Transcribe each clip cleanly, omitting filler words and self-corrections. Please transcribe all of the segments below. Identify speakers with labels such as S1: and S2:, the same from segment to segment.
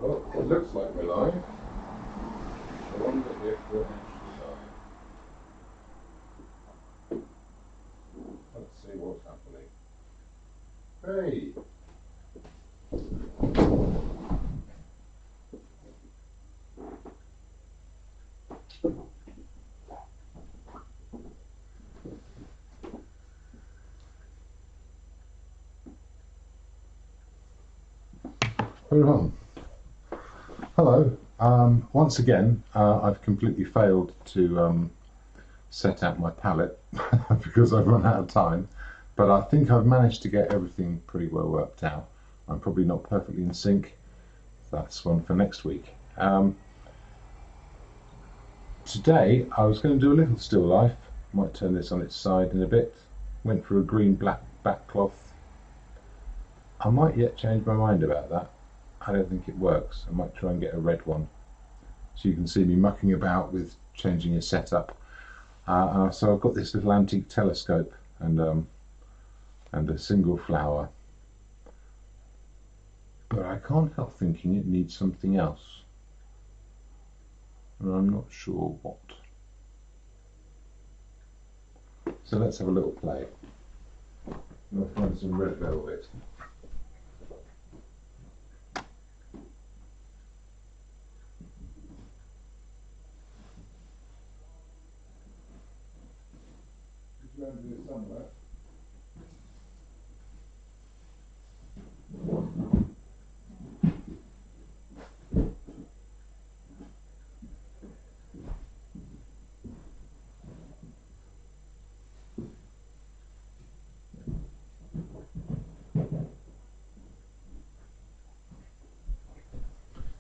S1: Well, it looks like we're live. I wonder if we're actually live. Let's see what's happening. Hey! We're on. Hello. Once again, I've completely failed to set out my palette because I've run out of time, but I think I've managed to get everything pretty well worked out. I'm probably not perfectly in sync. That's one for next week. Today I was going to do a little still life. Might turn this on its side in a bit. Went for a green black backcloth. I might yet change my mind about that. I don't think it works. I might try and get a red one. So you can see me mucking about with changing a setup. So I've got this little antique telescope and a single flower. But I can't help thinking it needs something else. And I'm not sure what. So let's have a little play. I'll find some red velvet. Somewhere.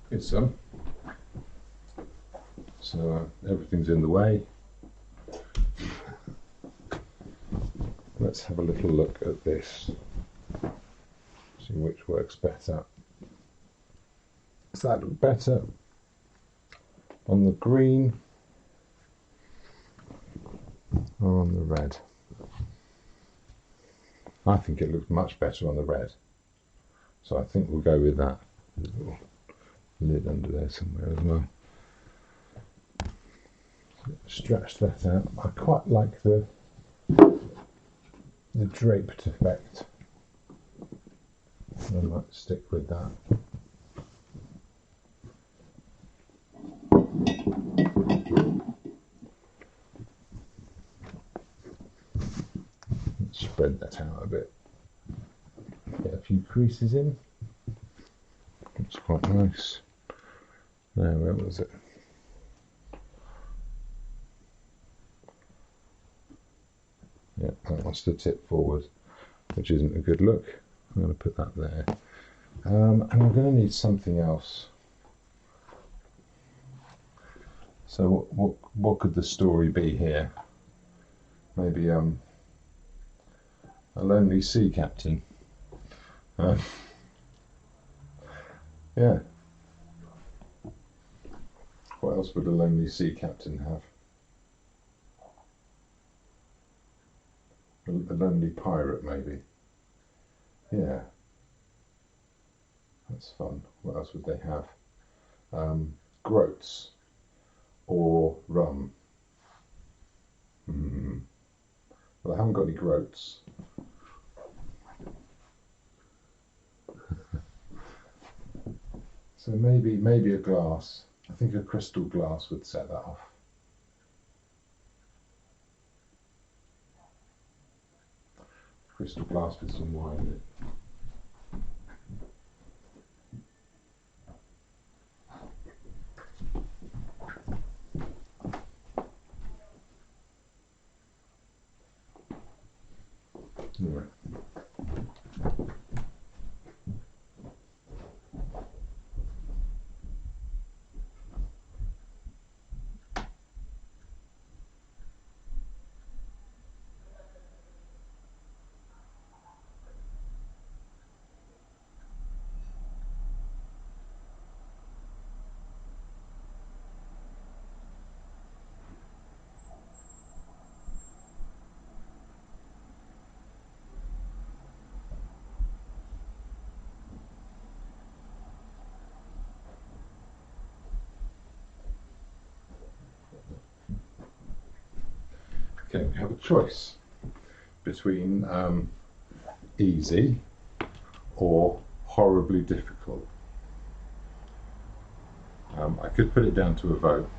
S1: Here's some. So everything's in the way. Let's have a little look at this. See which works better. Does that look better on the green or on the red? I think it looks much better on the red. So I think we'll go with that. There's a little lid under there somewhere as well. Stretch that out. I quite like the draped effect. I might stick with that. Let's spread that out a bit. Get a few creases in. That's quite nice. Now, where was it? Yeah, that wants to tip forward, which isn't a good look. I'm going to put that there. And I'm going to need something else. So what could the story be here? Maybe a lonely sea captain. Yeah. What else would a lonely sea captain have? A lonely pirate, maybe. Yeah. That's fun. What else would they have? Groats or rum. Well, I haven't got any groats. So maybe a glass. I think a crystal glass would set that off. Crystal glass with some wine in it. All right. Okay, we have a choice between easy or horribly difficult. I could put it down to a vote.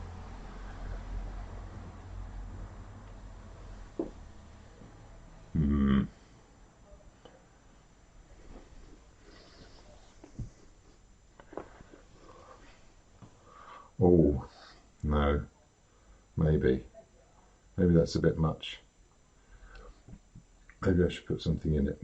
S1: Oh, no, maybe that's a bit much. Maybe I should put something in it.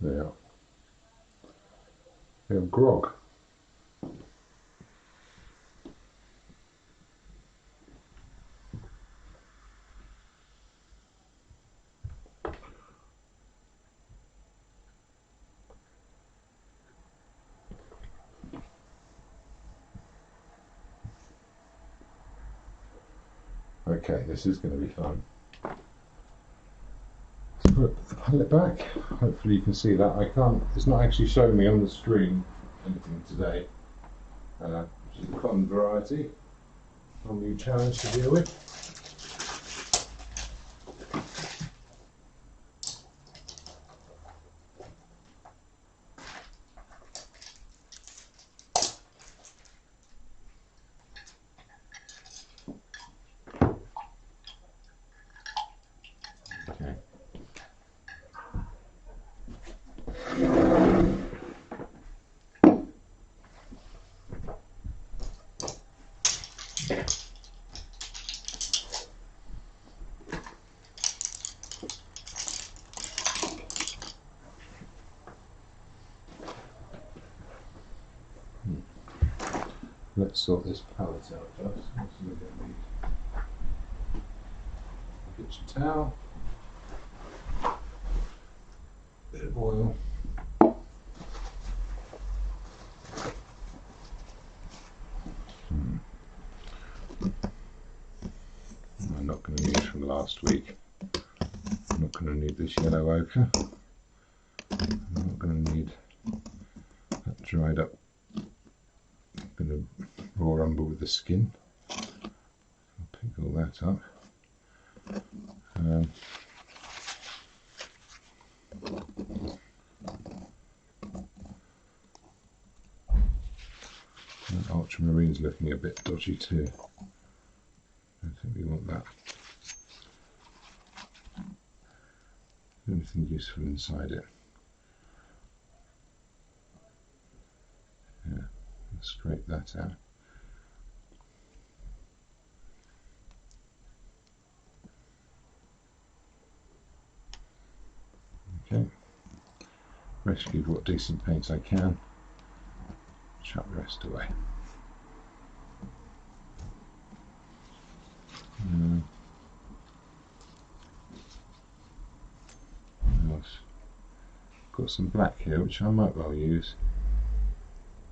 S1: There. We have grog. Okay, this is going to be fun. Let's put the palette back. Hopefully you can see that. It's not actually showing me on the screen anything today. Which is a fun variety. A new challenge to deal with. Okay. Let's sort this palette out first. So we're going to need a kitchen towel, bit of oil, I'm not going to need from last week. I'm not going to need this yellow ochre. I'm not going to need that dried up bit of raw umber with the skin. I'll pick all that up. That ultramarine's looking a bit dodgy too. I don't think we want that. Anything useful inside it? Yeah, let's scrape that out. Okay, rescued what decent paints I can, chuck the rest away. Got some black here which I might well use,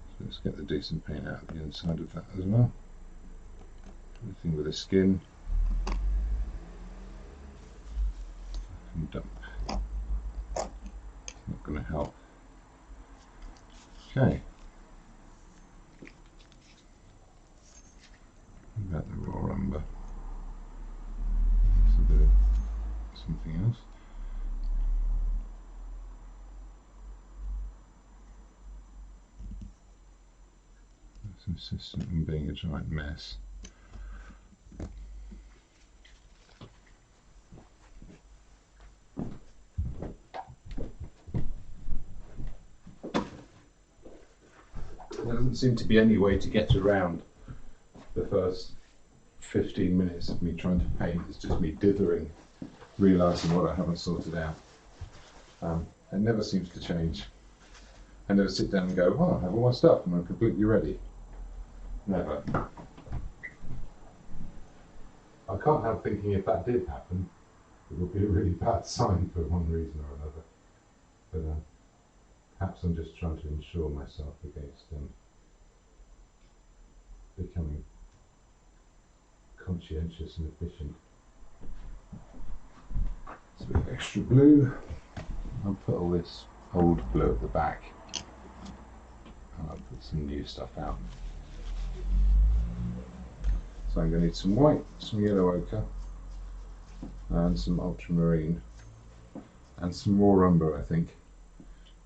S1: so let's get the decent paint out of the inside of that as well. Anything with a skin and dump. Not going to help. Okay. What about the raw umber? That's a bit of something else. That's insistent on being a giant mess. There doesn't seem to be any way to get around the first 15 minutes of me trying to paint. It's just me dithering, realising what I haven't sorted out. It never seems to change. I never sit down and go, oh, I have all my stuff and I'm completely ready. Never. I can't help thinking if that did happen, it will be a really bad sign for one reason or another. But perhaps I'm just trying to insure myself against becoming conscientious and efficient. So a bit of extra glue. I'll put all this old glue at the back. And I'll put some new stuff out. So I'm going to need some white, some yellow ochre, and some ultramarine, and some raw umber, I think.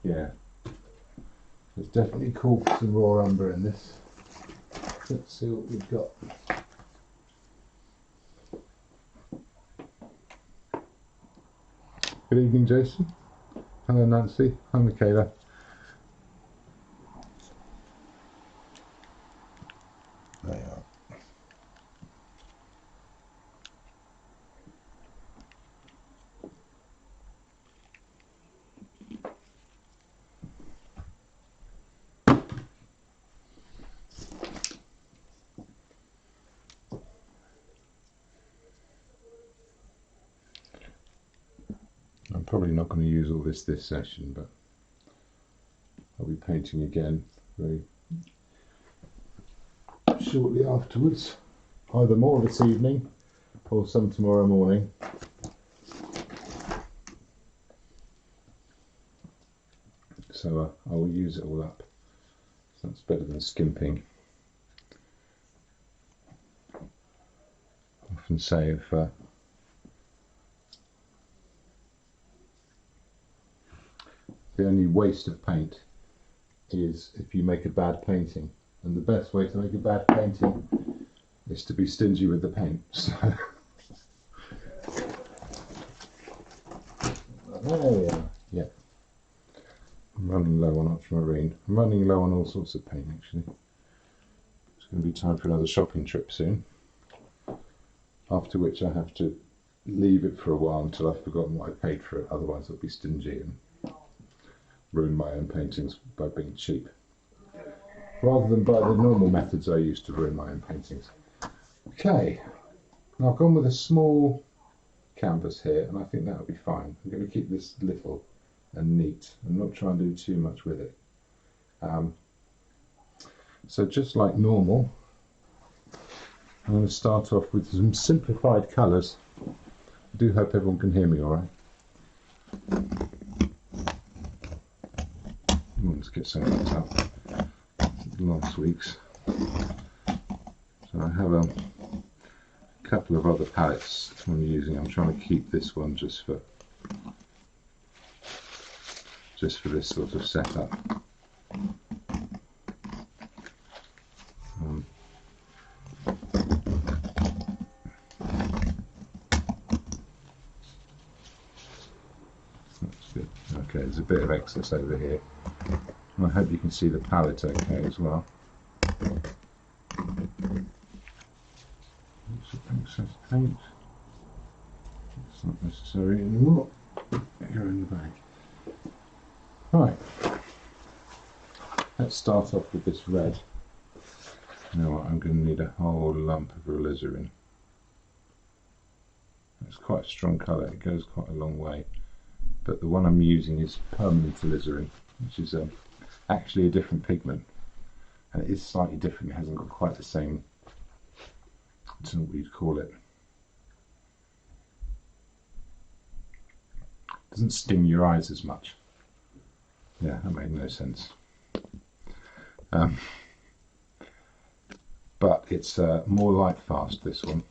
S1: Yeah, there's definitely call for some raw umber in this. Let's see what we've got. Good evening, Jason. Hello, Nancy. Hi, Michaela. There you are. I'm probably not going to use all this session, but I'll be painting again very shortly afterwards, either more this evening or some tomorrow morning. So I will use it all up. So that's better than skimping. I often say if the only waste of paint is if you make a bad painting, and the best way to make a bad painting is to be stingy with the paint. So there we are. Yeah, I'm running low on ultramarine. I'm running low on all sorts of paint actually. It's going to be time for another shopping trip soon, after which I have to leave it for a while until I've forgotten what I paid for it, otherwise I'll be stingy and ruin my own paintings by being cheap, rather than by the normal methods I use to ruin my own paintings. Okay, now I've gone with a small canvas here, and I think that'll be fine. I'm going to keep this little and neat and not try and do too much with it. So just like normal, I'm going to start off with some simplified colours. I do hope everyone can hear me all right. Let's get some of that up. Last week's. So I have a couple of other palettes I'm using. I'm trying to keep this one just for this sort of setup. That's good. Okay, there's a bit of excess over here. I hope you can see the palette okay as well. Excess paint. It's not necessary anymore. Here in the bag. Right. Let's start off with this red. You know what? I'm going to need a whole lump of alizarin. It's quite a strong colour. It goes quite a long way. But the one I'm using is permanent alizarin, which is actually a different pigment, and it is slightly different. It hasn't got quite the same, I don't know what you'd call it. It doesn't sting your eyes as much. Yeah, that made no sense. But it's more light fast, this one.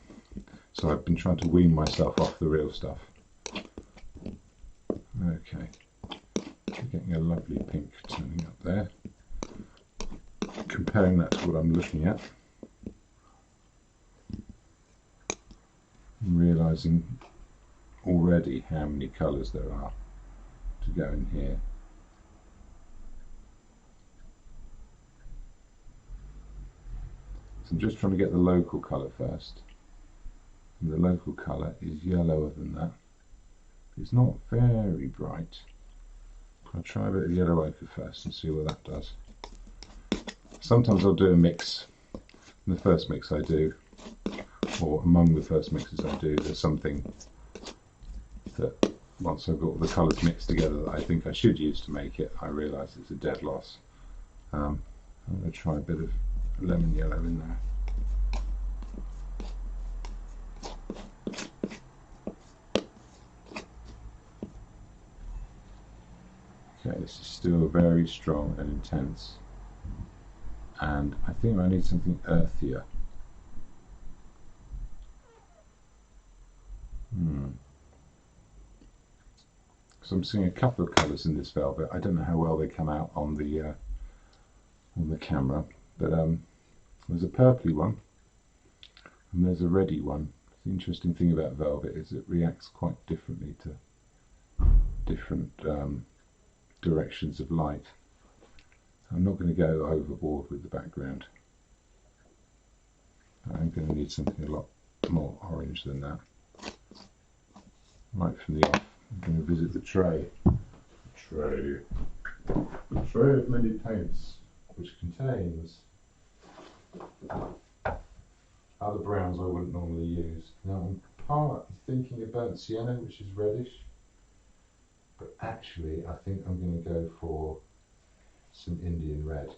S1: So I've been trying to wean myself off the real stuff. Okay. Getting a lovely pink turning up there. Comparing that to what I'm looking at, I'm realising already how many colours there are to go in here. So I'm just trying to get the local colour first. And the local colour is yellower than that. It's not very bright. I'll try a bit of yellow ochre first and see what that does. Sometimes I'll do a mix. In the first mix I do, or among the first mixes I do, there's something that once I've got all the colours mixed together that I think I should use to make it, I realise it's a dead loss. I'm going to try a bit of lemon yellow in there. Okay, this is still very strong and intense, and I think I need something earthier. So I'm seeing a couple of colours in this velvet. I don't know how well they come out on the camera, but there's a purpley one and there's a reddy one. The interesting thing about velvet is it reacts quite differently to different directions of light. I'm not going to go overboard with the background. I'm going to need something a lot more orange than that. Right from the off, I'm going to visit the tray. The tray of many paints, which contains other browns I wouldn't normally use. Now I'm partly thinking of burnt sienna, which is reddish, but actually I think I'm going to go for some Indian red,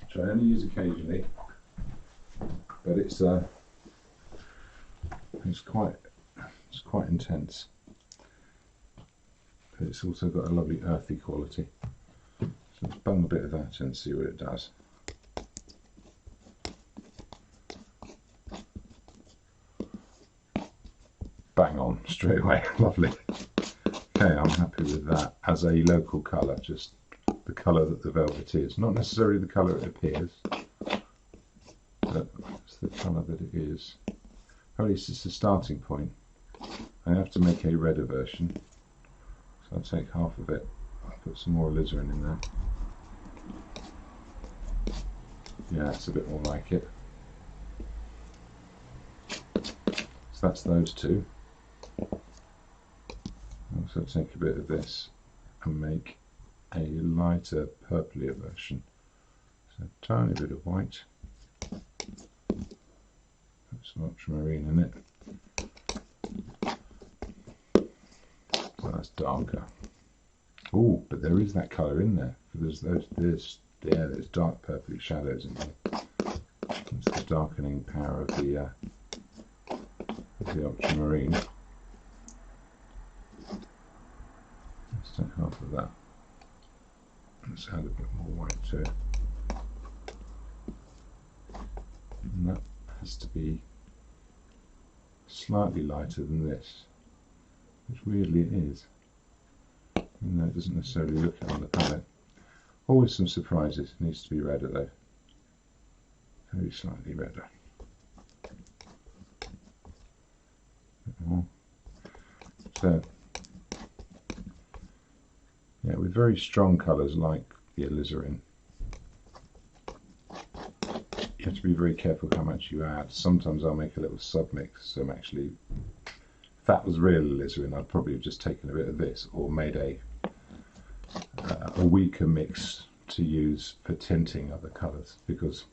S1: which I only use occasionally, but it's quite intense. But it's also got a lovely earthy quality. So let's bung a bit of that and see what it does. Bang on, straight away, lovely. Okay, I'm happy with that as a local colour, just the colour that the velvet is. Not necessarily the colour it appears, but it's the colour that it is. Or at least it's the starting point. I have to make a redder version, so I'll take half of it. I'll put some more alizarin in there. Yeah, it's a bit more like it. So that's those two. I'll also take a bit of this and make a lighter purplier version. So a tiny bit of white. Put some ultramarine in it. So that's darker. Oh, but there is that colour in there. There's dark purpley shadows in there. That's the darkening power of the ultramarine. Let's take half of that. Let's add a bit more white to it. And that has to be slightly lighter than this, which weirdly it is, even though it doesn't necessarily look it on the palette. Always some surprises. It needs to be redder though, very slightly redder. So yeah, with very strong colours like the alizarin, you have to be very careful how much you add. Sometimes I'll make a little submix, so I'm actually, if that was real alizarin, I'd probably have just taken a bit of this or made a weaker mix to use for tinting other colours, because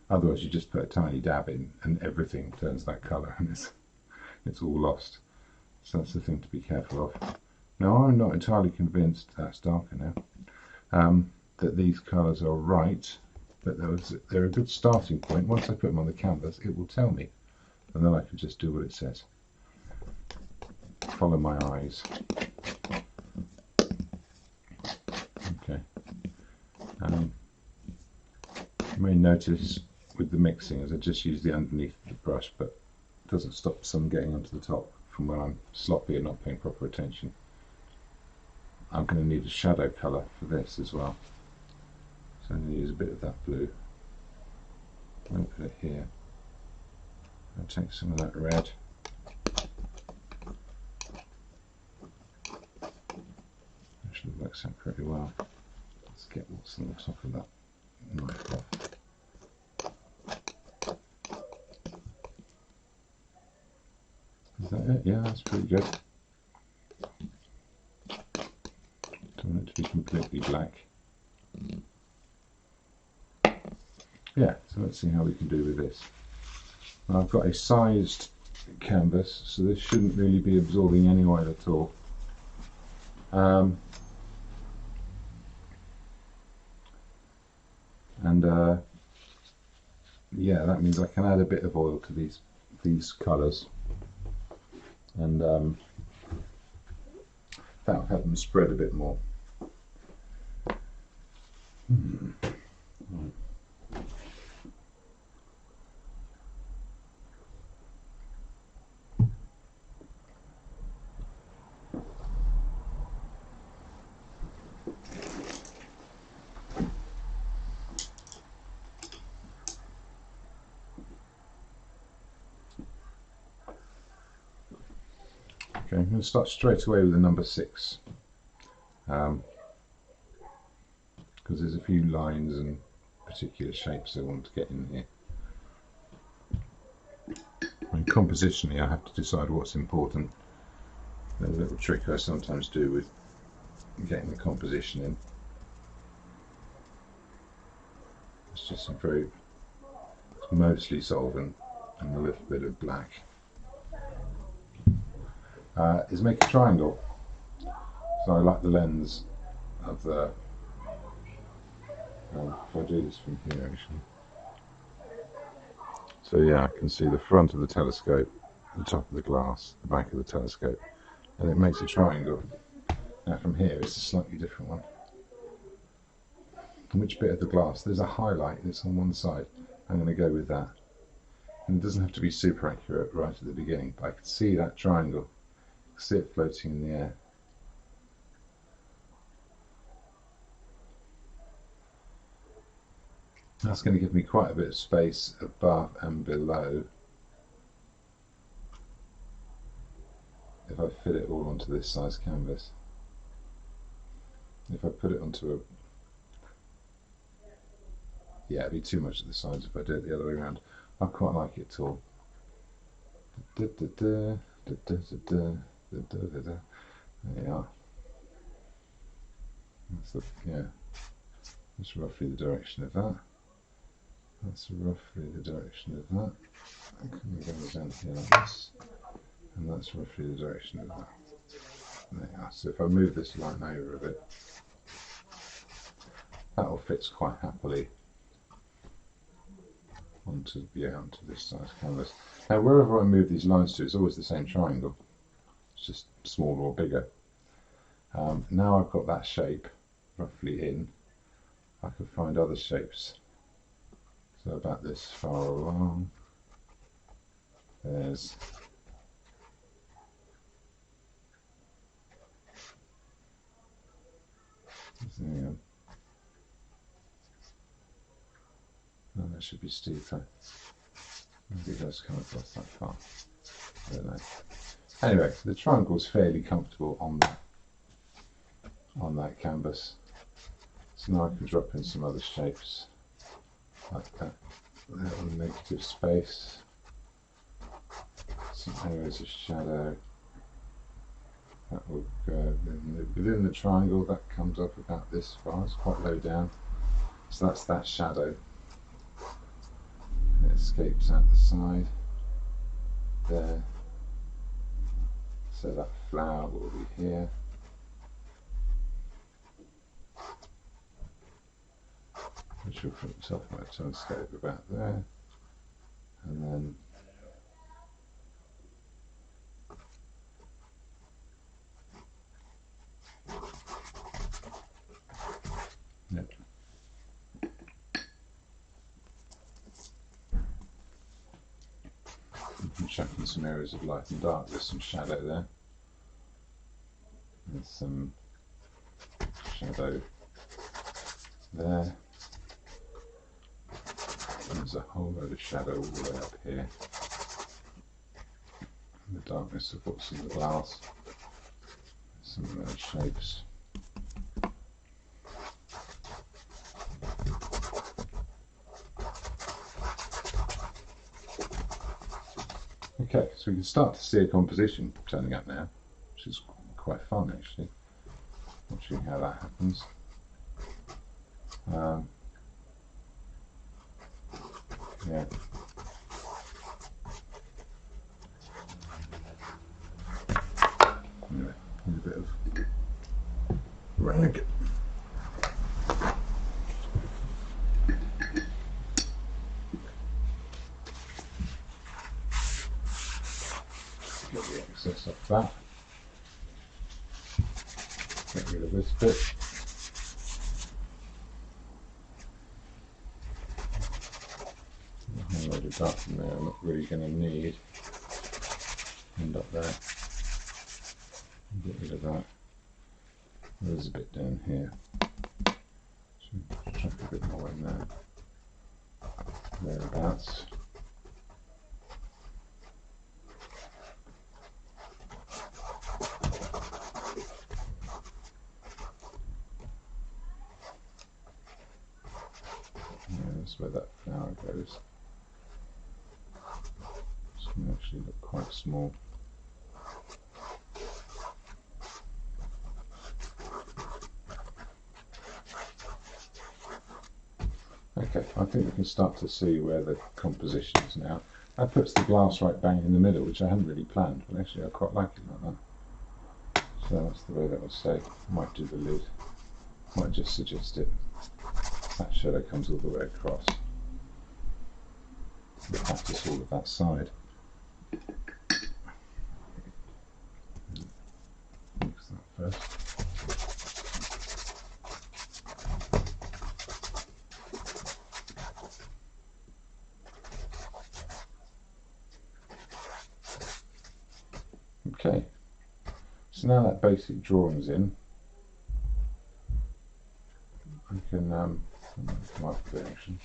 S1: otherwise you just put a tiny dab in and everything turns that colour and it's all lost. So that's the thing to be careful of. Now I'm not entirely convinced, that's darker now, that these colours are right, but they're a good starting point. Once I put them on the canvas, it will tell me, and then I can just do what it says. Follow my eyes. Okay. You may notice with the mixing, as I just use the underneath of the brush, but it doesn't stop some getting onto the top from when I'm sloppy and not paying proper attention. I'm going to need a shadow colour for this as well. So I'm going to use a bit of that blue. I'll put it here. I'll take some of that red. Actually works out pretty well. Let's get what's on the top of that knife off. Is that it? Yeah, that's pretty good. Don't want it to be completely black. Yeah, so let's see how we can do with this. Now I've got a sized canvas, so this shouldn't really be absorbing any oil at all. Yeah, that means I can add a bit of oil to these colours, and that'll help them spread a bit more. Okay, I'm going to start straight away with the number 6, because there's a few lines and particular shapes I want to get in here. And compositionally I have to decide what's important. There's a little trick I sometimes do with getting the composition in. It's just it's mostly solvent and a little bit of black. Is make a triangle. So I like the lens of the, if I do this from here actually. So yeah, I can see the front of the telescope, the top of the glass, the back of the telescope, and it makes a triangle. Now from here it's a slightly different one. And which bit of the glass? There's a highlight that's on one side. I'm going to go with that. And it doesn't have to be super accurate right at the beginning, but I can see that triangle. I can see it floating in the air. That's going to give me quite a bit of space above and below if I fit it all onto this size canvas. If I put it onto a... yeah, it'd be too much at the sides if I do it the other way around. I quite like it tall. There you are. That's roughly the direction of that. That's roughly the direction of that. I'm going to go down here like this, and that's roughly the direction of that. There you are. So if I move this line over a bit, that all fits quite happily onto this size canvas. Now wherever I move these lines to, it's always the same triangle. It's just smaller or bigger. Now I've got that shape roughly in, I can find other shapes. So about this far along, there's no, that should be steeper. Maybe it does come across that far. I don't know. Anyway, the triangle's fairly comfortable on that canvas. So now I can drop in some other shapes like that little negative space, some areas of shadow. That will go within the triangle. That comes up about this far. It's quite low down. So that's that shadow. It escapes out the side there. So that flower will be here. Which will put itself on a telescope about there. And then yep. You can chuck in some areas of light and dark. There's some shadow there. There's some shadow there. There's a whole load of shadow all the way up here. The darkness of what's in the glass. Some of those shapes. Okay, so we can start to see a composition turning up now, which is quite fun actually, watching how that happens. Yeah. bit of rag. Get the excess off that. Get rid of this bit. A whole load of that in there I'm not really going to need. End up there. Get rid of that. There's a bit down here. Chuck a bit more in there. Thereabouts. That's where that flower goes. It's going to actually look quite small. Okay, I think we can start to see where the composition is now. That puts the glass right bang in the middle, which I hadn't really planned, but actually I quite like it like that. So that's the way that would say. Might do the lid. Might just suggest it. That shadow comes all the way across. We'll practice all of that side. Mix that first. Okay, so now that basic drawing's in, I can come up with it actually.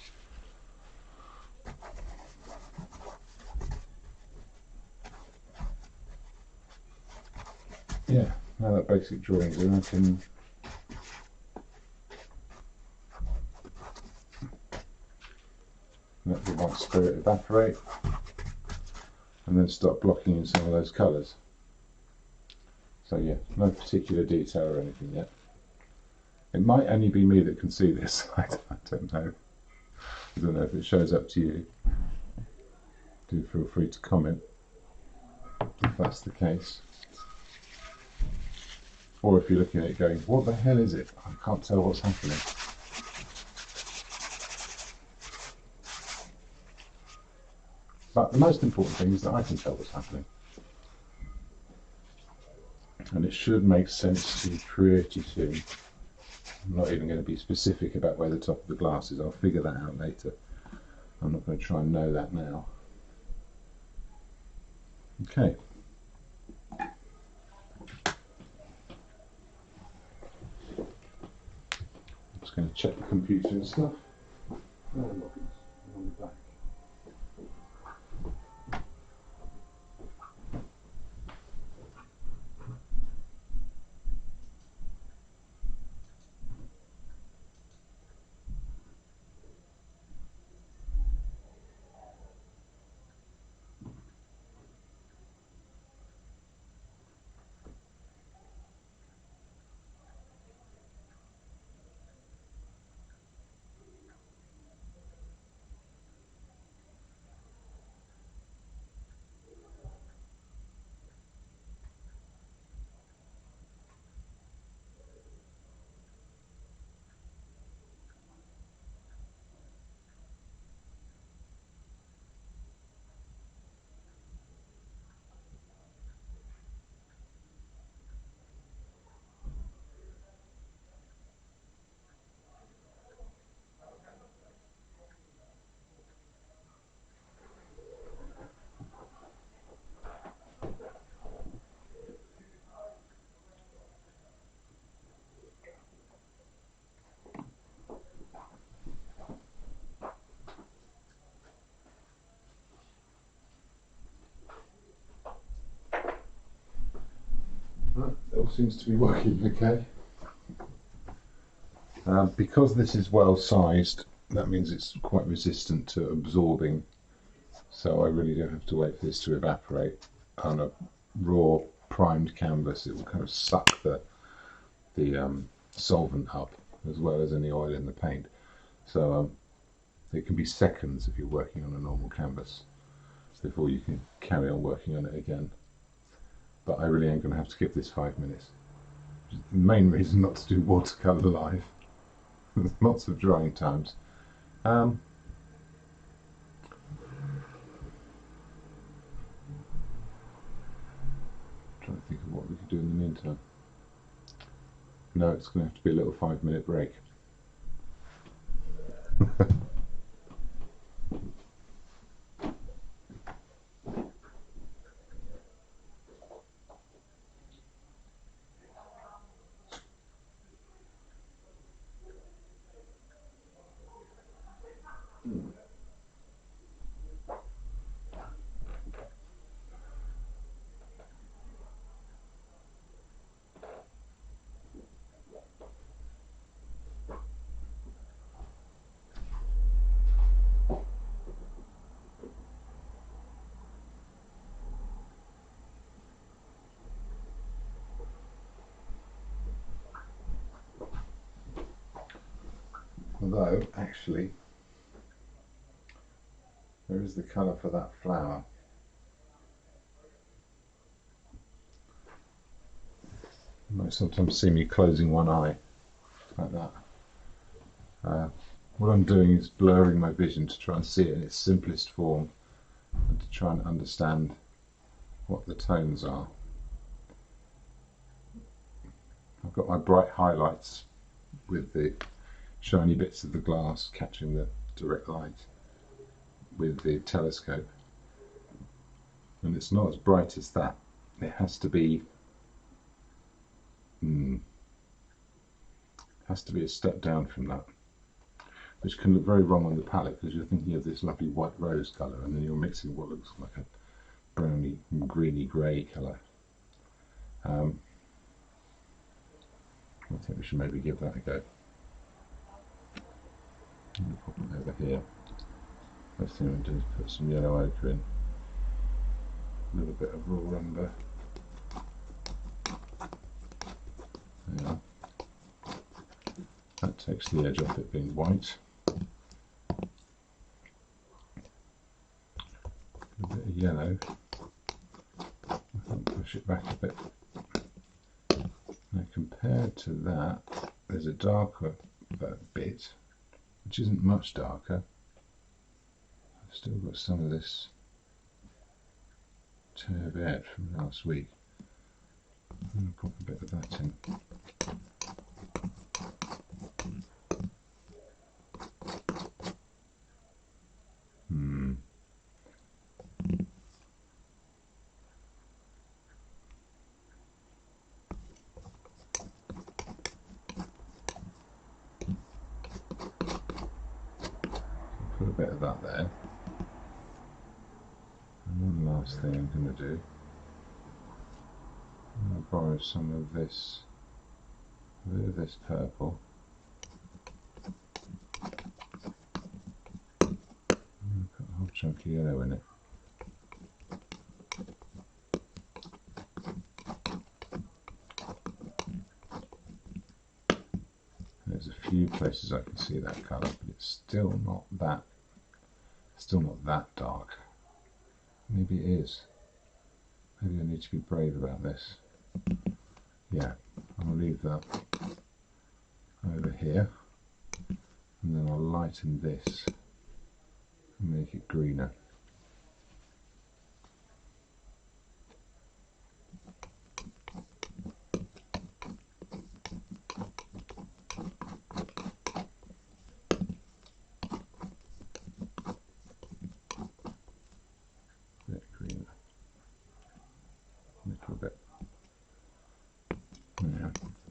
S1: Yeah, now that basic drawing's in, I can let the white spirit evaporate and then start blocking in some of those colours. So yeah, no particular detail or anything yet. It might only be me that can see this. I don't know. I don't know if it shows up to you. Do feel free to comment if that's the case. Or if you're looking at it going, what the hell is it? I can't tell what's happening. But the most important thing is that I can tell what's happening. And it should make sense to you pretty soon. I'm not even going to be specific about where the top of the glass is. I'll figure that out later. I'm not going to try and know that now. Okay. I'm just going to check the computer and stuff. No logins on the back. Right, it all seems to be working okay. Because this is well sized, that means it's quite resistant to absorbing, so I really don't have to wait for this to evaporate. On a raw primed canvas it will kind of suck the solvent up as well as any oil in the paint, so it can be seconds if you're working on a normal canvas before you can carry on working on it again. But I really ain't going to have to skip this 5 minutes. The main reason not to do watercolour live. There's lots of drying times. Trying to think of what we could do in the meantime. No, it's going to have to be a little 5-minute break. Although, actually, there is the colour for that flower. You might sometimes see me closing one eye, like that. What I'm doing is blurring my vision to try and see it in its simplest form and to try and understand what the tones are. I've got my bright highlights with the shiny bits of the glass catching the direct light with the telescope, and it's not as bright as that. It has to be a step down from that, which can look very wrong on the palette because you're thinking of this lovely white rose colour and then you're mixing what looks like a browny greeny grey colour. I think we should maybe give that a go. Pop it over here. First thing I'm going to do is put some yellow ochre in, a little bit of raw umber. There. That takes the edge off it being white. A bit of yellow. I can push it back a bit. Now compared to that, there's a darker bit, which isn't much darker. I've still got some of this terre verte from last week. I'm going to pop a bit of that in. Put a bit of that there. And one last thing I'm going to do, I'm going to borrow some of this, a bit of this purple. I'm going to put a whole chunk of yellow in it. There's a few places I can see that colour, but it's still not that dark. Maybe it is. Maybe I need to be brave about this. Yeah, I'll leave that over here, and then I'll lighten this and make it greener.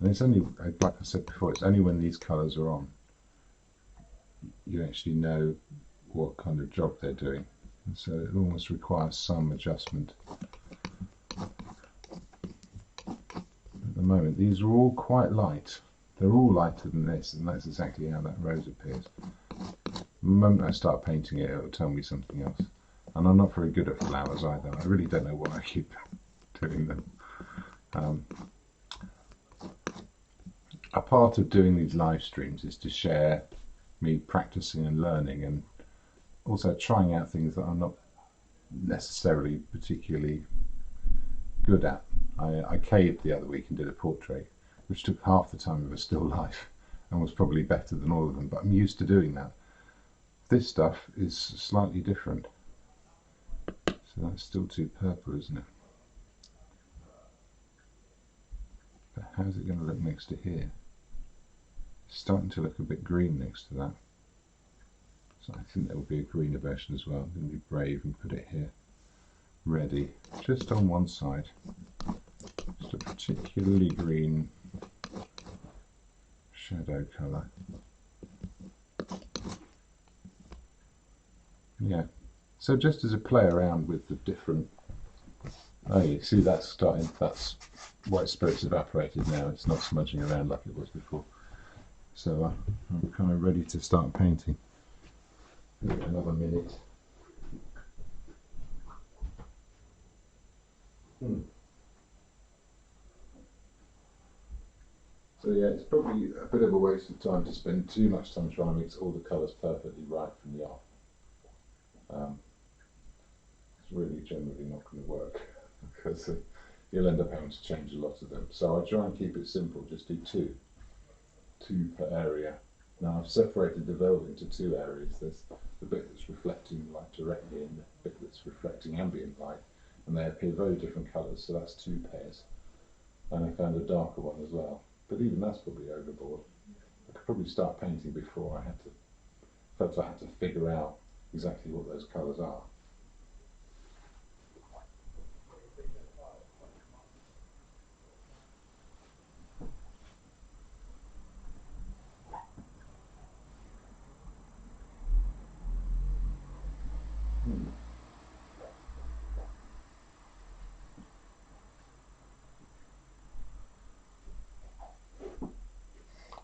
S1: And it's only, like I said before, it's only when these colours are on you actually know what kind of job they're doing, and so it almost requires some adjustment. At the moment these are all quite light, they're all lighter than this, and that's exactly how that rose appears. The moment I start painting it, it'll tell me something else. And I'm not very good at flowers either, I really don't know why I keep doing them. A part of doing these live streams is to share me practicing and learning, and also trying out things that I'm not necessarily particularly good at. I caved the other week and did a portrait, which took half the time of a still life and was probably better than all of them, but I'm used to doing that. This stuff is slightly different. So that's still too purple, isn't it? But how's it going to look next to here? It's starting to look a bit green next to that. So I think there will be a greener version as well. I'm going to be brave and put it here. Ready. Just on one side. Just a particularly green shadow colour. Yeah. So just as a play around with the different... Oh, you see that's starting, that's white spirit's evaporated now. It's not smudging around like it was before. So I'm kind of ready to start painting. Another minute. So yeah, it's probably a bit of a waste of time to spend too much time trying to mix all the colours perfectly right from the off. It's really generally not going to work because you'll end up having to change a lot of them. So I try and keep it simple, just do two per area. Now I've separated the velvet into two areas. There's the bit that's reflecting light directly and the bit that's reflecting ambient light, and they appear very different colours, so that's two pairs. And I found a darker one as well, but even that's probably overboard. I could probably start painting before I felt I had to figure out exactly what those colours are.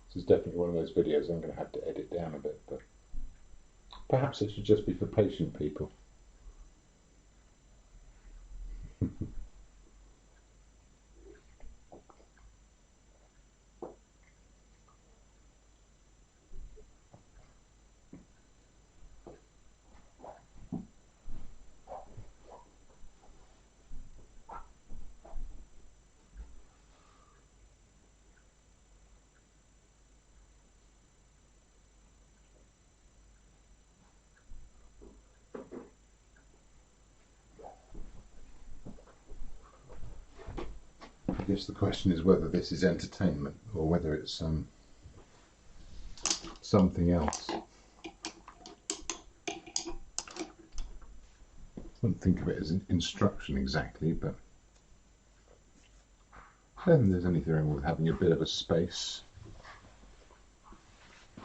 S1: This is definitely one of those videos I'm going to have to edit down a bit, but perhaps it should just be for patient people. I guess the question is whether this is entertainment or whether it's something else. I wouldn't think of it as an instruction exactly, but I don't think there's anything wrong with having a bit of a space, a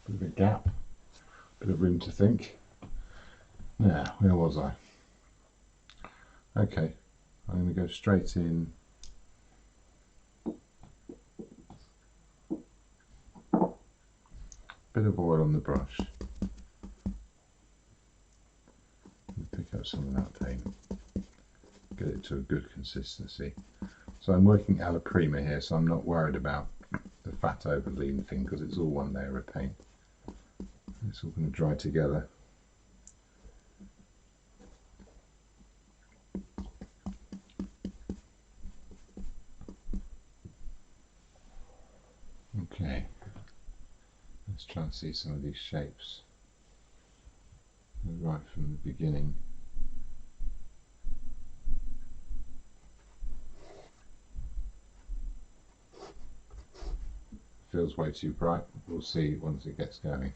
S1: bit of a gap, a bit of room to think. Now, where was I? Okay, I'm going to go straight in. Bit of oil on the brush. Pick up some of that paint. Get it to a good consistency. So I'm working alla prima here, so I'm not worried about the fat over lean thing because it's all one layer of paint. It's all going to dry together. Okay, let's try and see some of these shapes right from the beginning. Feels way too bright. We'll see once it gets going.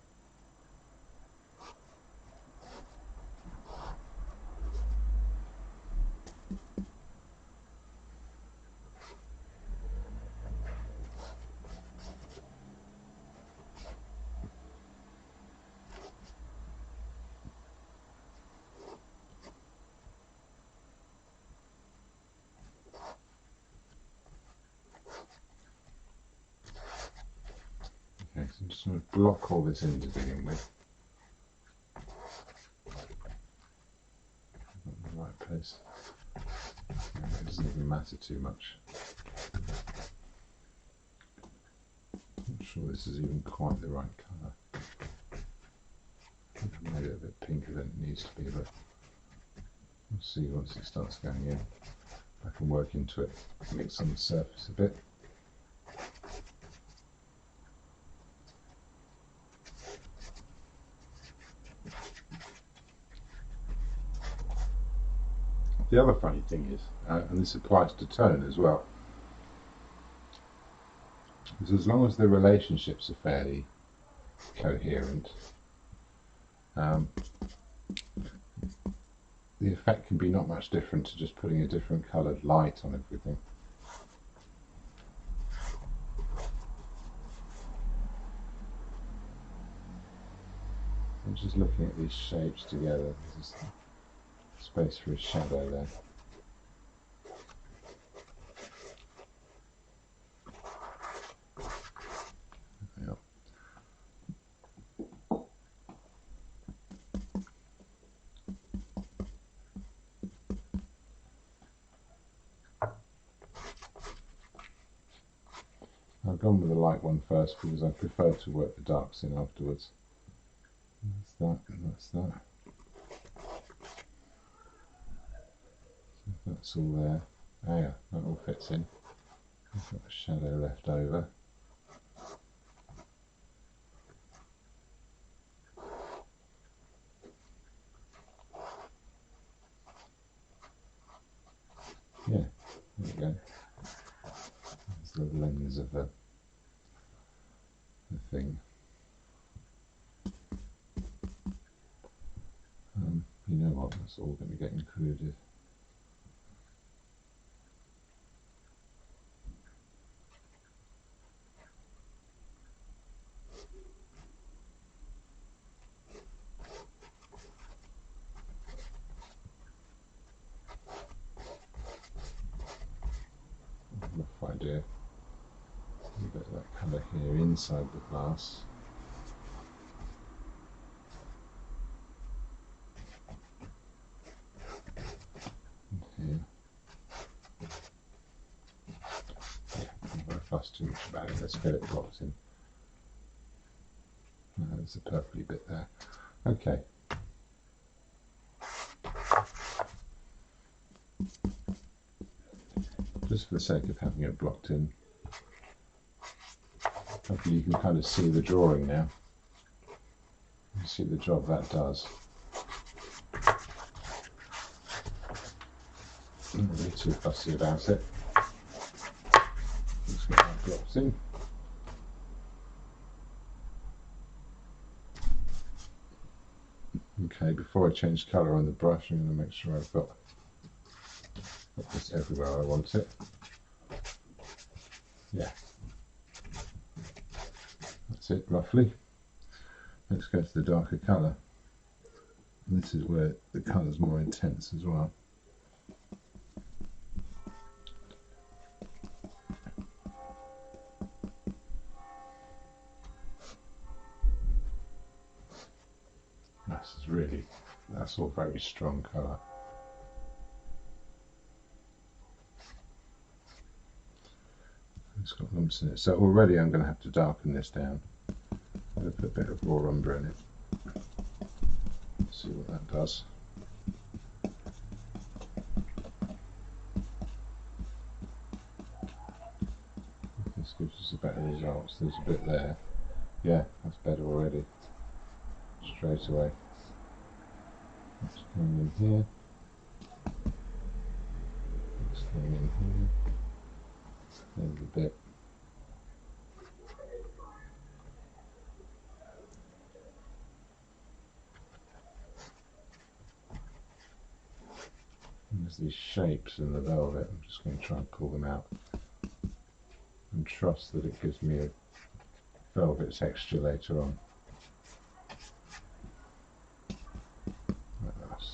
S1: Okay, so I'm just going to block all this in to begin with. The right place. It doesn't even matter too much. Not sure this is even quite the right colour. I've made it a bit pinker than it needs to be, but we'll see once it starts going in. I can work into it, mix on the surface a bit. The other funny thing is, and this applies to tone as well, is as long as the relationships are fairly coherent, the effect can be not much different to just putting a different coloured light on everything. I'm just looking at these shapes together. There's space for a shadow there. Yep. I've gone with the light one first because I prefer to work the darks in afterwards. That's that, and that's that. So that's all there. Oh yeah, that all fits in. I've got a shadow left over. Yeah, there we go. There's the lens of the thing. You know what, that's all going to get included. Rough idea. A bit of that colour here inside the glass. And here. Yeah, I'm not going to fuss too much about it. Let's get it blocked in. There's a purpley bit there. Okay. Just for the sake of having it blocked in, hopefully you can kind of see the drawing now. You can see the job that does. I'm not really too fussy about it. Let's get that blocked in. Okay, before I change colour on the brush, I'm going to make sure I've got this everywhere I want it. Yeah, that's it roughly. Let's go to the darker colour. And this is where the colour's more intense as well. That's all very strong colour. It's got lumps in it. So already I'm going to have to darken this down. I'm going to put a bit of raw umber in it. See what that does. This gives us a better result. So there's a bit there. Yeah, that's better already. Straight away. That's going in here. That's going in here. There's a bit. And there's these shapes in the velvet. I'm just going to try and pull them out and trust that it gives me a velvet texture later on. Like that,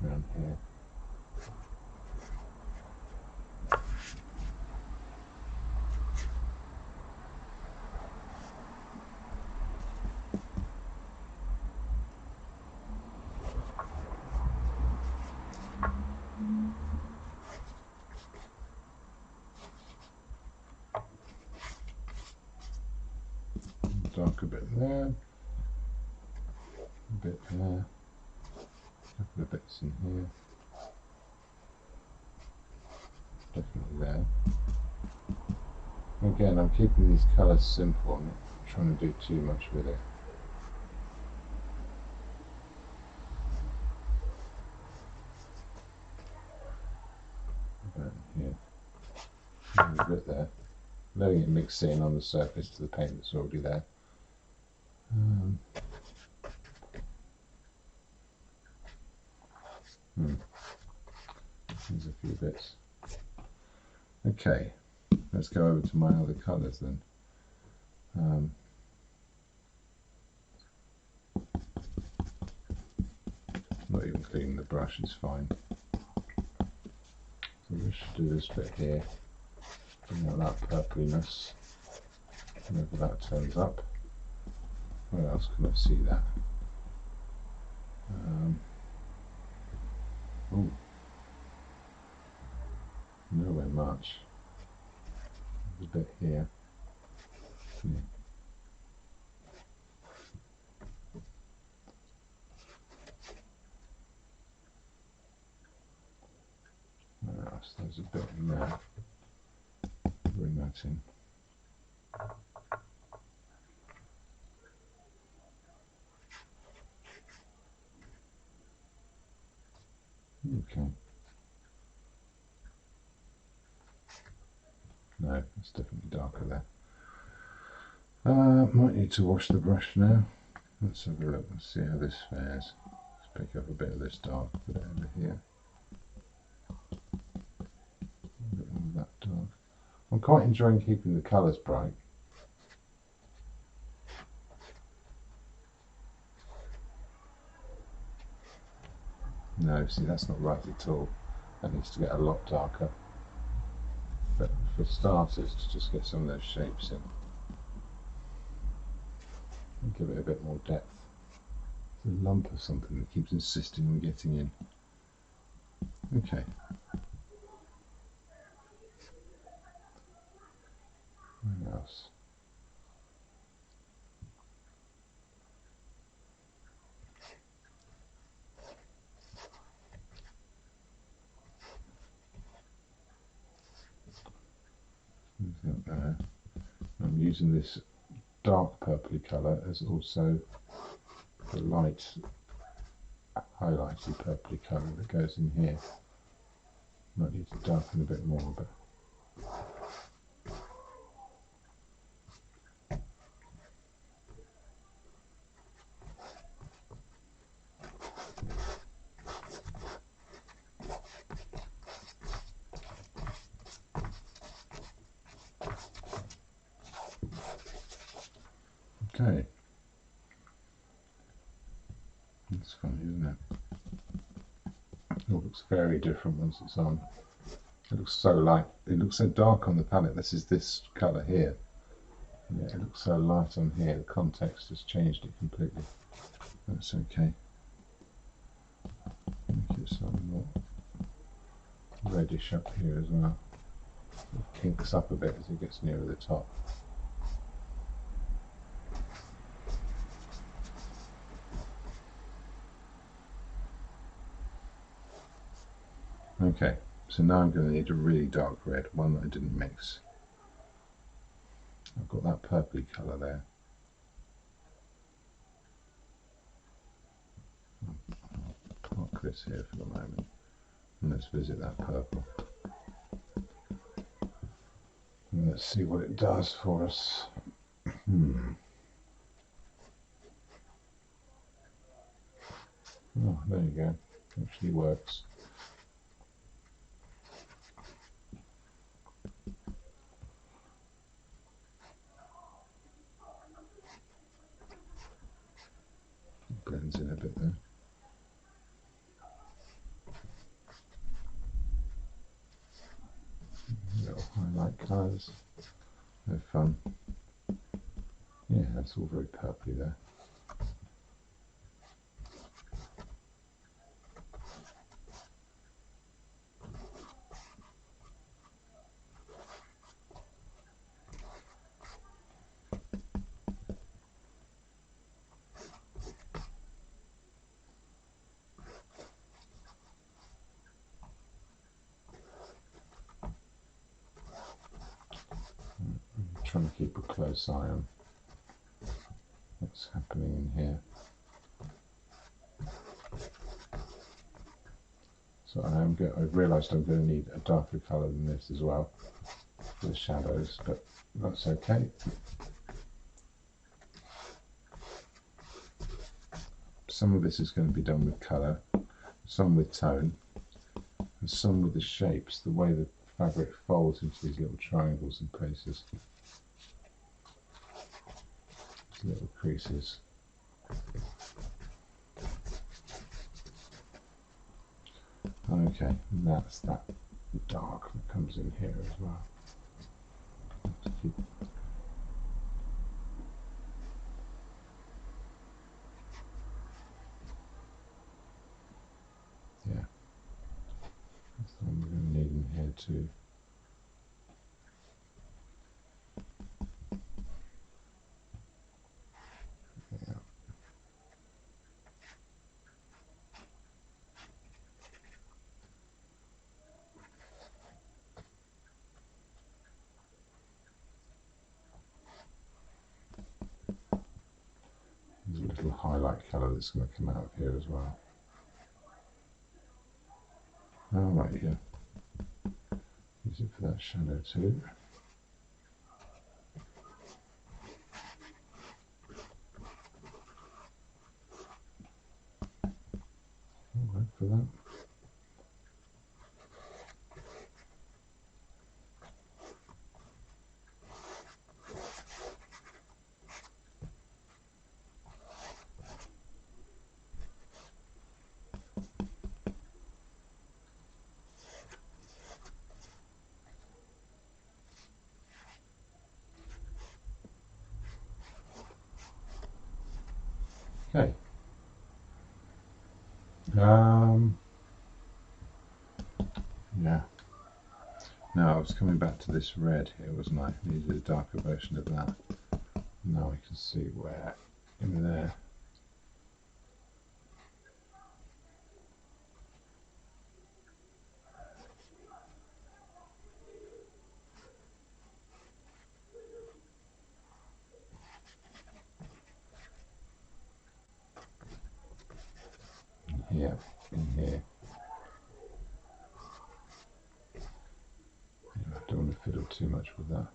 S1: around here. Dark a bit there, a bit there, a couple of bits in here, definitely there. Again, I'm keeping these colours simple, I'm not trying to do too much with it. letting it mix in on the surface to the paint that's already there. There's a few bits. Okay, let's go over to my other colours then. Not even cleaning the brush, it's fine. So we should do this bit here, bring out that purpliness, whenever that turns up. Where else can I see that? Oh, nowhere much. There's a bit here. Yeah. Where else? There's a bit in there. Bring that in. Okay. No, it's definitely darker there. Might need to wash the brush now. Let's have a look and see how this fares. Let's pick up a bit of this dark, put it over here. A bit more of that dark. I'm quite enjoying keeping the colours bright. No, see, that's not right at all. That needs to get a lot darker. But for starters, to just get some of those shapes in. And give it a bit more depth. It's a lump of something that keeps insisting on getting in. Okay. What else? I'm using this dark purpley colour as also the light highlighty purpley colour that goes in here. Might need to darken a bit more, but okay. That's funny, isn't it? It looks very different once it's on. It looks so light. It looks so dark on the palette. This is this colour here. Yeah, it looks so light on here. The context has changed it completely. That's okay. Make it slightly more reddish up here as well. It kinks up a bit as it gets nearer the top. Okay, so now I'm going to need a really dark red, one that I didn't mix. I've got that purpley colour there. I'll park this here for the moment, and let's visit that purple. And let's see what it does for us. Oh, there you go. Actually works. Blends in a bit there. Little highlight colours. They're fun. Yeah, that's all very purpley there. Trying to keep a close eye on what's happening in here. So I've realised I'm going to need a darker colour than this as well for the shadows, but That's okay. Some of this is going to be done with colour, some with tone, and some with the shapes, the way the fabric folds into these little triangles and places, these little creases. Okay, and that's that dark that comes in here as well. Yeah, that's the one we're going to need in here too. Yeah. There's a little highlight colour that's going to come out of here as well. Alright, yeah. Use it for that shadow too. Alright, for that. Okay. Yeah. Now I was coming back to this red here, wasn't I? Needed a darker version of that. Now I can see where in there. Yeah, in here. Yeah, I don't want to fiddle too much with that.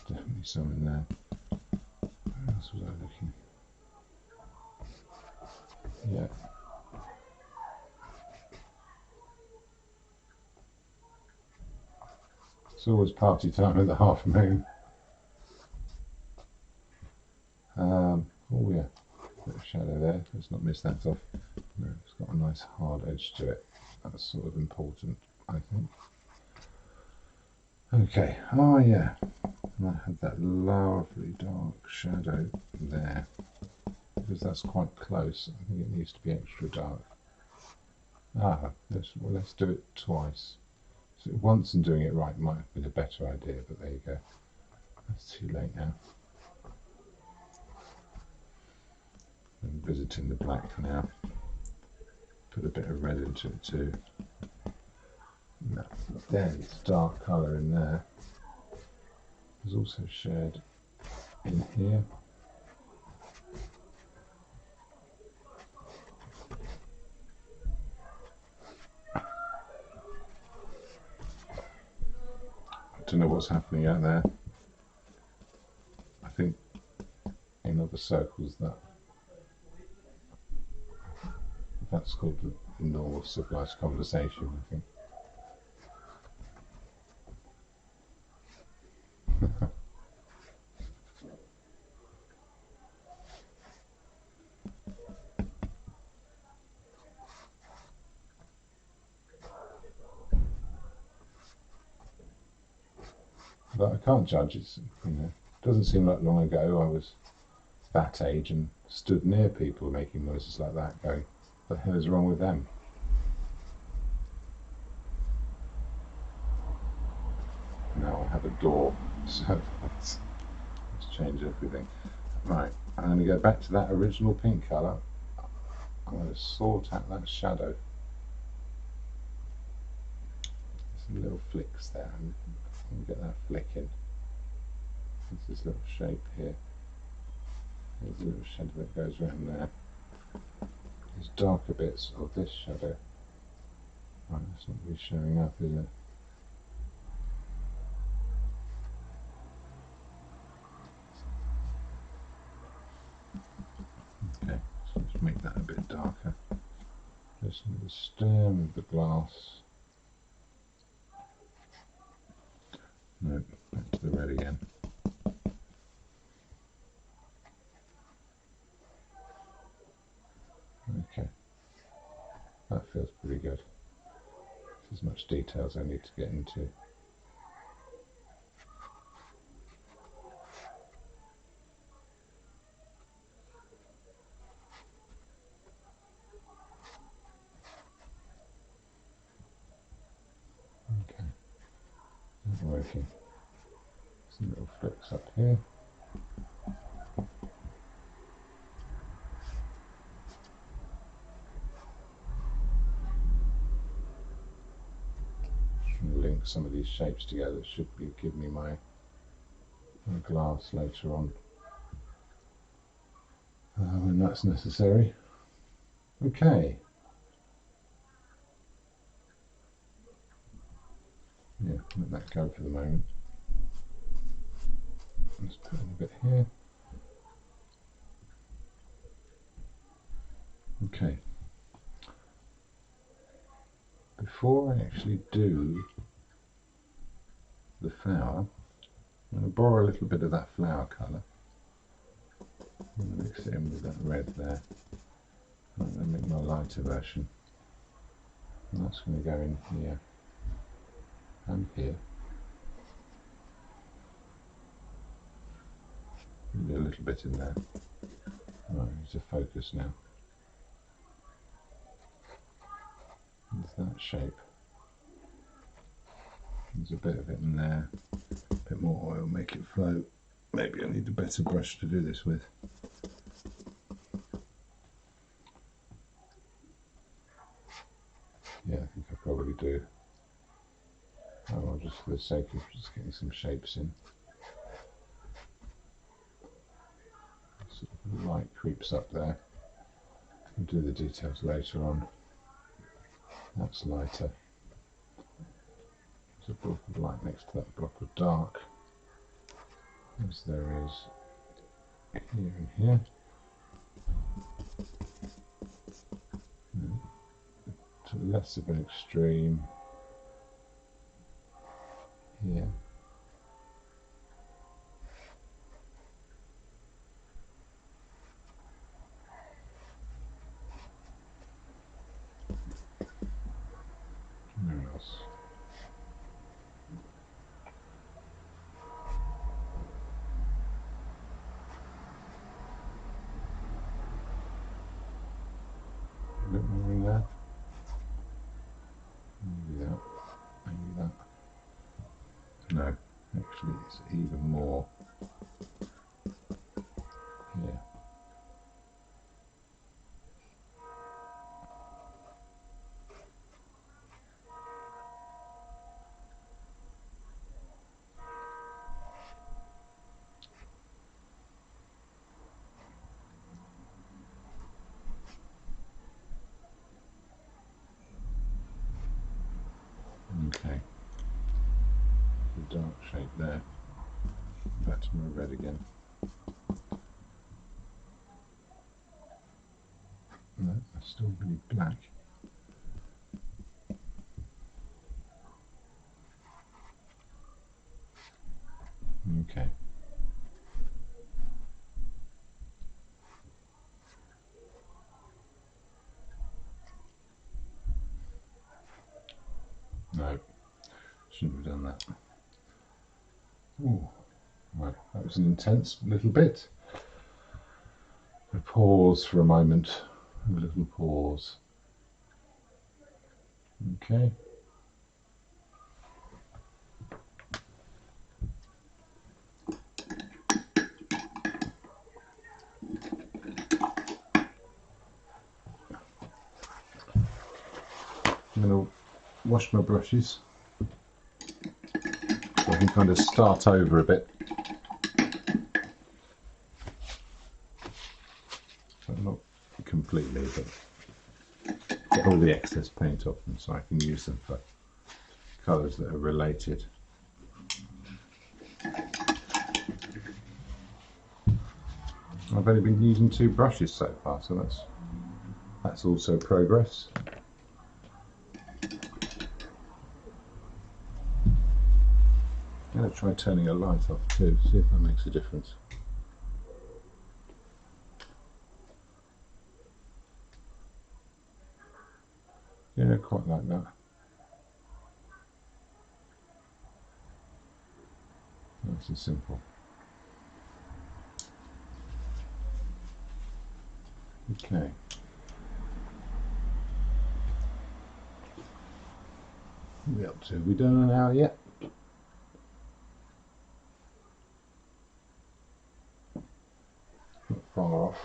S1: Definitely some in there. Where else was I looking? Yeah. It's always party time at the half moon. Oh yeah, bit of shadow there. Let's not miss that off. No, it's got a nice hard edge to it. That's sort of important, I think. Okay, oh yeah, and I had that lovely dark shadow there. Because that's quite close, I think it needs to be extra dark. Let's do it twice. So once and doing it right might have been a better idea, but there you go. That's too late now. I'm visiting the black now. Put a bit of red into it too. No, then it's dark colour in there. There's also shade in here. I don't know what's happening out there. I think in other circles that's called the normal civilized conversation, I think. But I can't judge. It doesn't seem like long ago I was that age and stood near people making noises like that, going, "What the hell is wrong with them?" Now I have a door, so let's change everything. Right, I'm going to go back to that original pink colour. I'm going to sort out that shadow. Some little flicks there. I'm going to get that flick in. There's this little shape here. There's a little shadow that goes around there. There's darker bits of this shadow. Right, that's not really showing up, is it? make that a bit darker. Just the stem of the glass. No, back to the red again. Okay, that feels pretty good. There's as much detail as I need to get into. Okay, not working. Some little flicks up here. Link some of these shapes together. It should give me my glass later on when that's necessary. Okay. Yeah, let that go for the moment. Let's put in a bit here. Okay. Before I actually do the flower, I'm going to borrow a little bit of that flower colour. I'm going to mix it in with that red there. I'm going to make my lighter version. And that's going to go in here and here. Maybe a little bit in there. Right, it's a focus now. There's that shape. There's a bit of it in there. A bit more oil, make it float. Maybe I need a better brush to do this with. Yeah, I think I probably do. Oh, I'll just for the sake of just getting some shapes in. Sort of the light creeps up there. I'll do the details later on. That's lighter. There's a block of light next to that block of dark, as there is here and here. To less of an extreme here. Where else? A bit more in there. Maybe that. Maybe that. No, actually it's even more here. Okay, the dark shape there. Back to my red again. No, that's still really black. Okay. No, shouldn't have done that. Ooh, right, that was an intense little bit. A pause for a moment, a little pause. Okay. I'm going to wash my brushes so I can kind of start over a bit. So not completely, but get all the excess paint off them so I can use them for colours that are related. I've only been using 2 brushes so far, so that's That's also progress. I'm going to try turning a light off too, see if that makes a difference. Yeah, quite like that. Nice and simple. Okay. What are we up to? Have we done an hour yet? Not far off.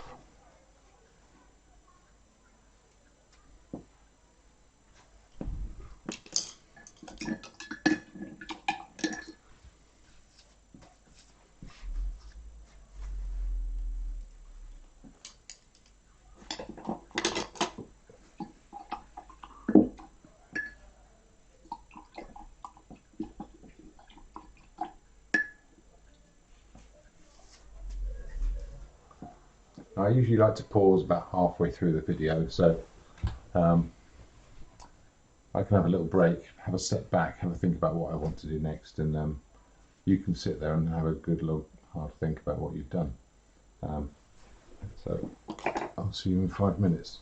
S1: I usually like to pause about halfway through the video, so I can have a little break, have a step back, have a think about what I want to do next, and you can sit there and have a good look, hard think about what you've done. So I'll see you in 5 minutes.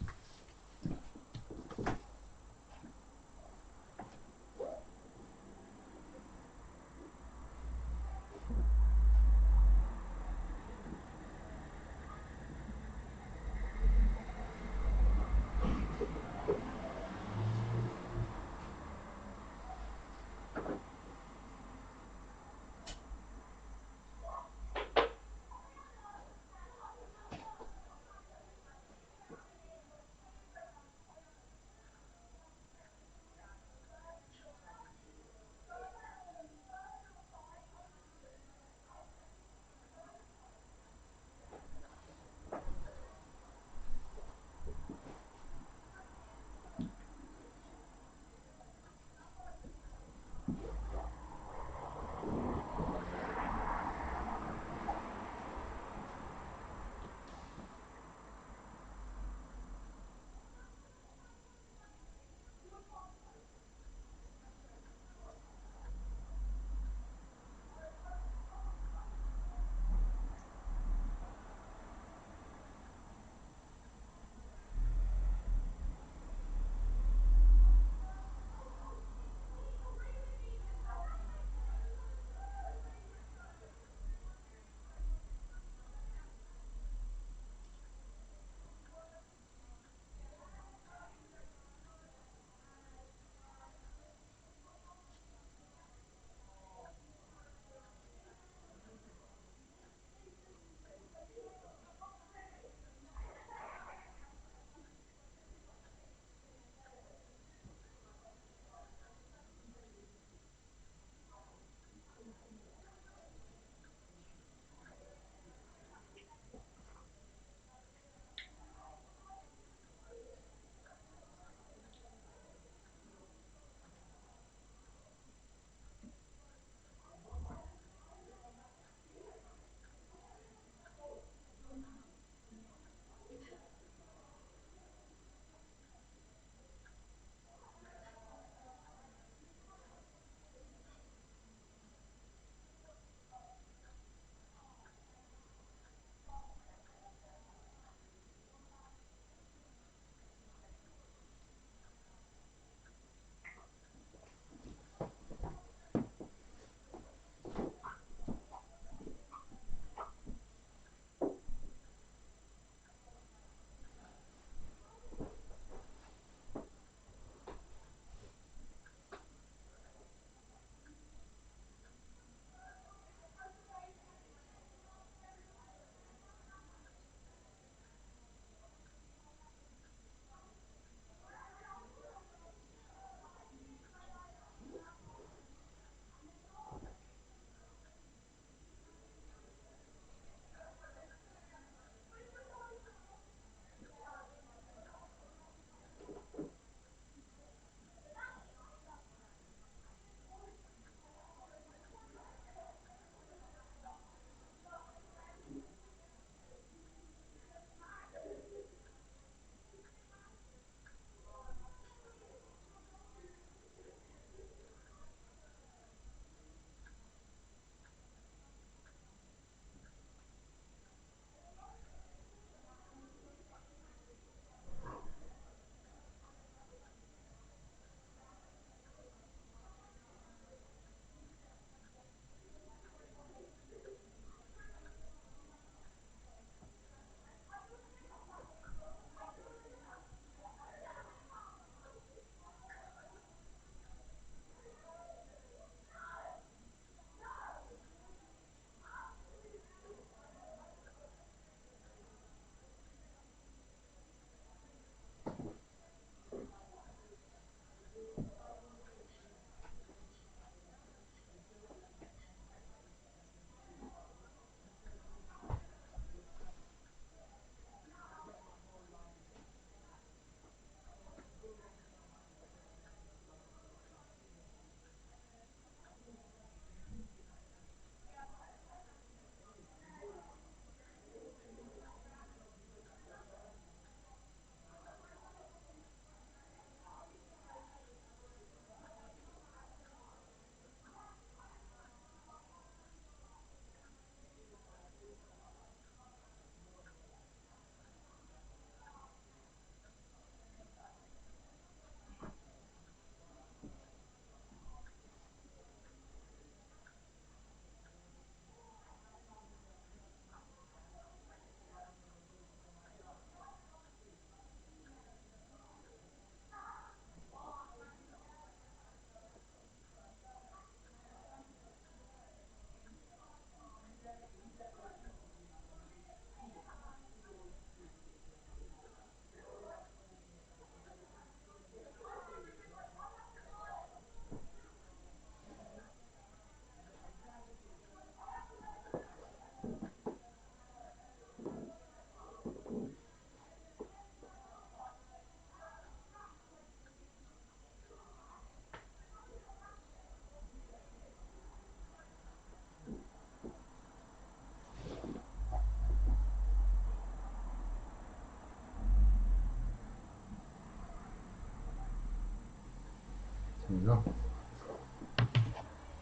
S1: go.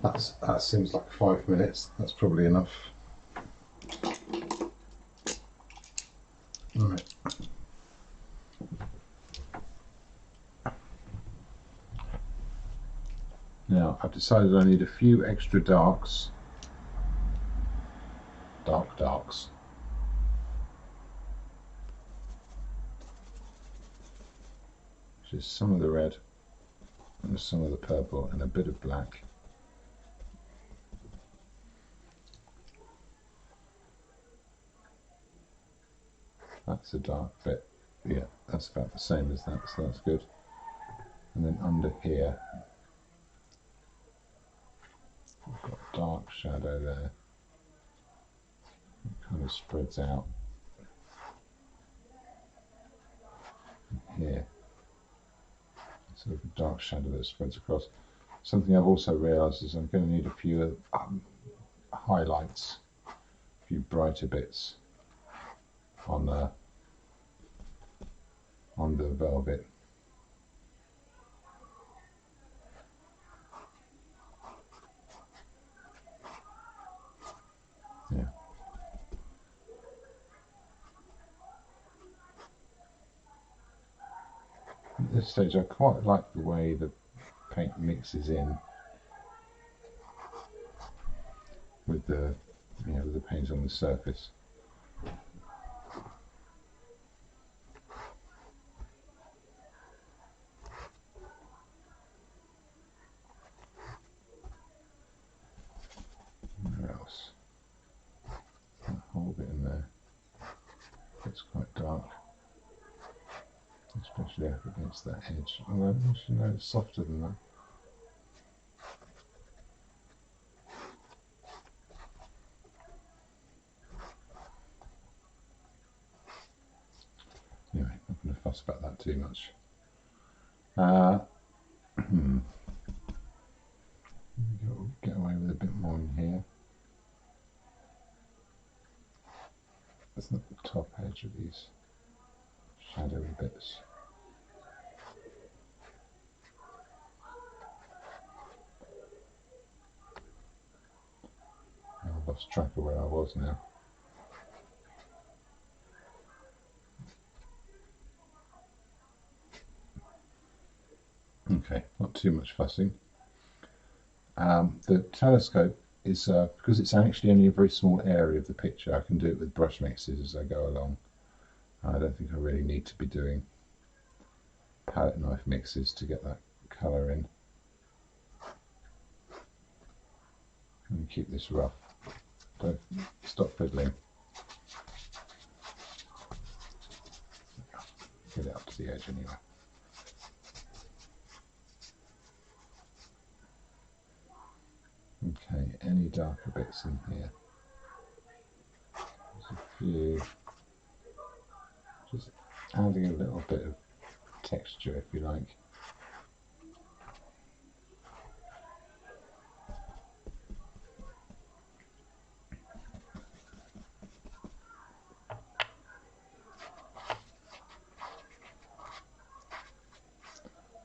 S1: That seems like 5 minutes. That's probably enough. All right. Now I've decided I need a few extra darks. Darks. Which is some of the red and some of the purple and a bit of black. That's a dark bit. Yeah, that's about the same as that, so that's good. And then under here, we've got a dark shadow there. It kind of spreads out. And here, sort of a dark shadow that spreads across. Something I've also realised is I'm going to need a few highlights, a few brighter bits on the velvet. Yeah. At this stage I quite like the way the paint mixes in with the with the paint on the surface. Where else? That whole bit in there. It's quite dark, especially up against that edge. Although actually no, it's softer than that. Anyway, not going to fuss about that too much. Get away with a bit more in here. That's not the top edge of these shadowy bits. I've lost track of where I was now. Okay, not too much fussing. The telescope is, because it's actually only a very small area of the picture, I can do it with brush mixes as I go along. I don't think I really need to be doing palette knife mixes to get that colour in. And keep this rough. Don't stop fiddling. Get it up to the edge anyway. Okay, any darker bits in here? There's a few. Just adding a little bit of texture, if you like.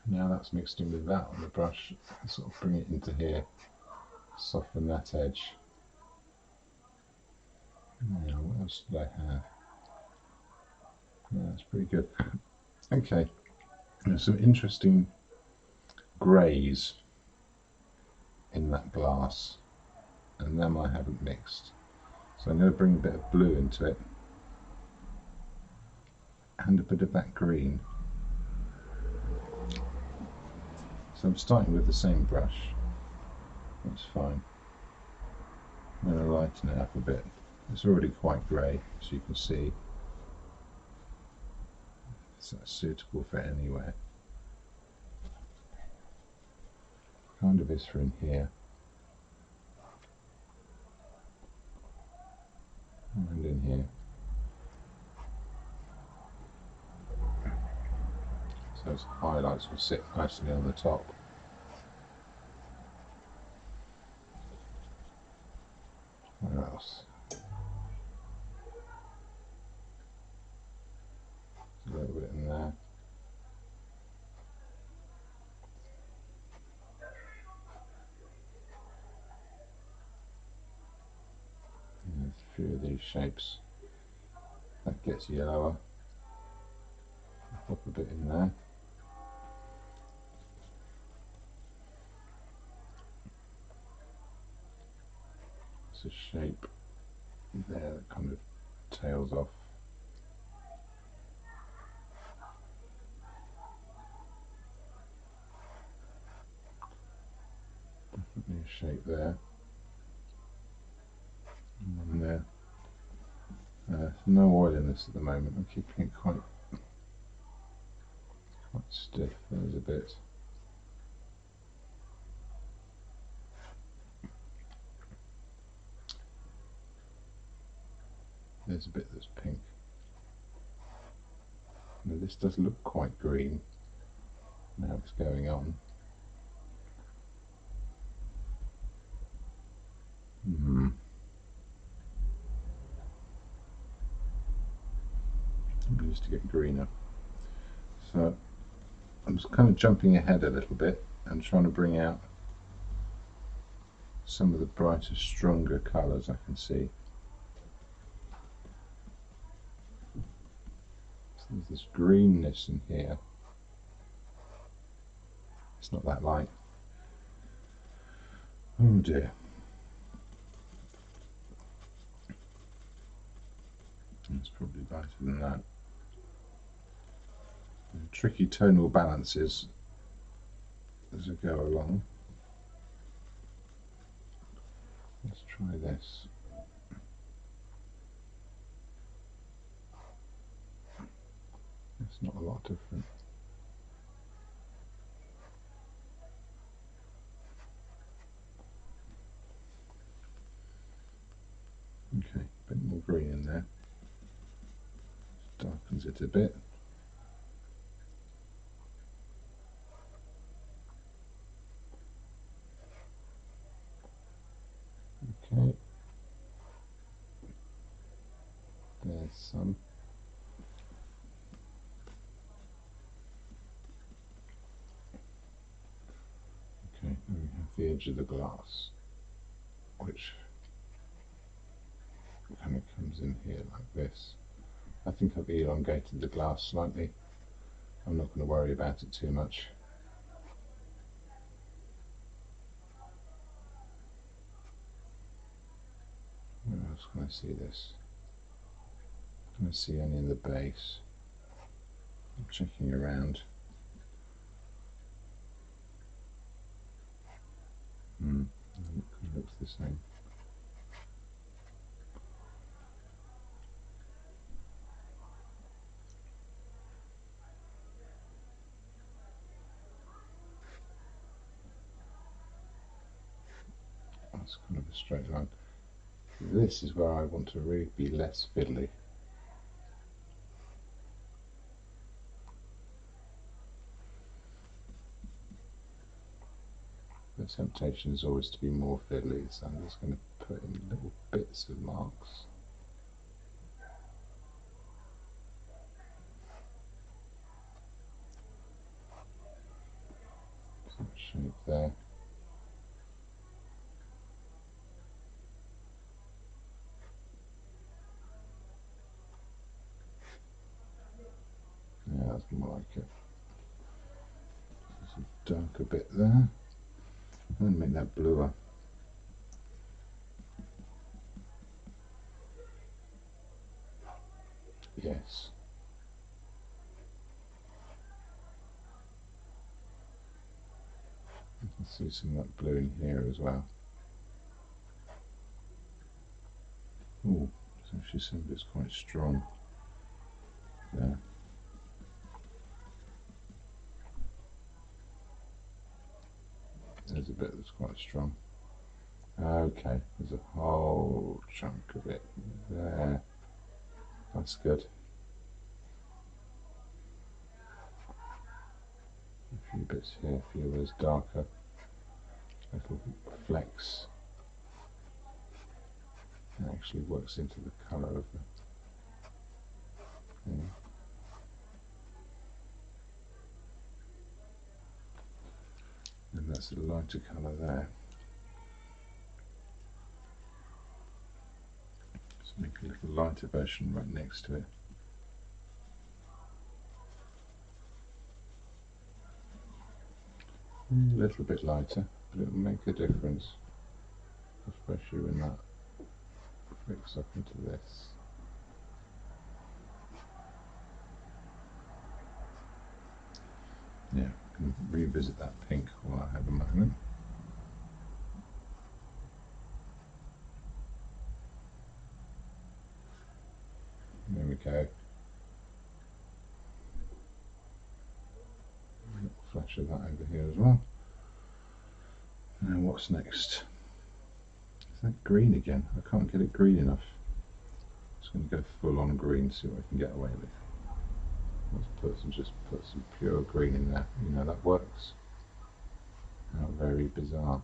S1: Now that's mixed in with that on the brush, I sort of bring it into here, soften that edge. Now, what else did I have? Yeah, that's pretty good. Okay, there's some interesting greys in that glass, and them I haven't mixed. So I'm going to bring a bit of blue into it, and a bit of that green. So I'm starting with the same brush, that's fine. I'm going to lighten it up a bit. It's already quite grey, as you can see. So that's suitable for anywhere. Kind of is for in here. And in here. So those highlights will sit nicely on the top. Where else? A little bit in there. a few of these shapes. That gets yellower. Pop a bit in there. It's a shape there that kind of tails off. Definitely a shape there. And there. No oil in this at the moment. I'm keeping it quite stiff. There's a bit. There's a bit that's pink. Now this does look quite green. Now it's going on. It used to get greener. So I'm just kind of jumping ahead a little bit and trying to bring out some of the brighter, stronger colours I can see. So there's this greenness in here. It's not that light. Oh dear. It's probably lighter than that. And tricky tonal balances as I go along. Let's try this. It's not a lot different. Okay, a bit more green in there. Darkens it a bit. Okay. There's some. Okay, then we have the edge of the glass, which kind of comes in here like this. I think I've elongated the glass slightly. I'm not going to worry about it too much. Where else can I see this? Can I see any in the base? I'm checking around. It looks the same. That's kind of a straight line. This is where I want to really be less fiddly. The temptation is always to be more fiddly, so I'm just going to put in little bits of marks. Some shape there. Yeah, that's more like it. There's a darker bit there. I'm going to make that bluer. Yes. You can see some of that blue in here as well. Oh, there's actually some bits quite strong there. There's a bit that's quite strong. Okay, there's a whole chunk of it there. That's good. A few bits here, a few of those darker little flecks. It actually works into the colour of the thing. And that's a lighter colour there. Make a little lighter version right next to it. A little bit lighter, but it will make a difference, especially when that flicks up into this. Yeah, I can revisit that pink while I have a moment. There we go. A little flash of that over here as well. Now what's next? Is that green again? I can't get it green enough. I'm just going to go full on green, see what I can get away with. Just put some pure green in there. You know that works. How very bizarre.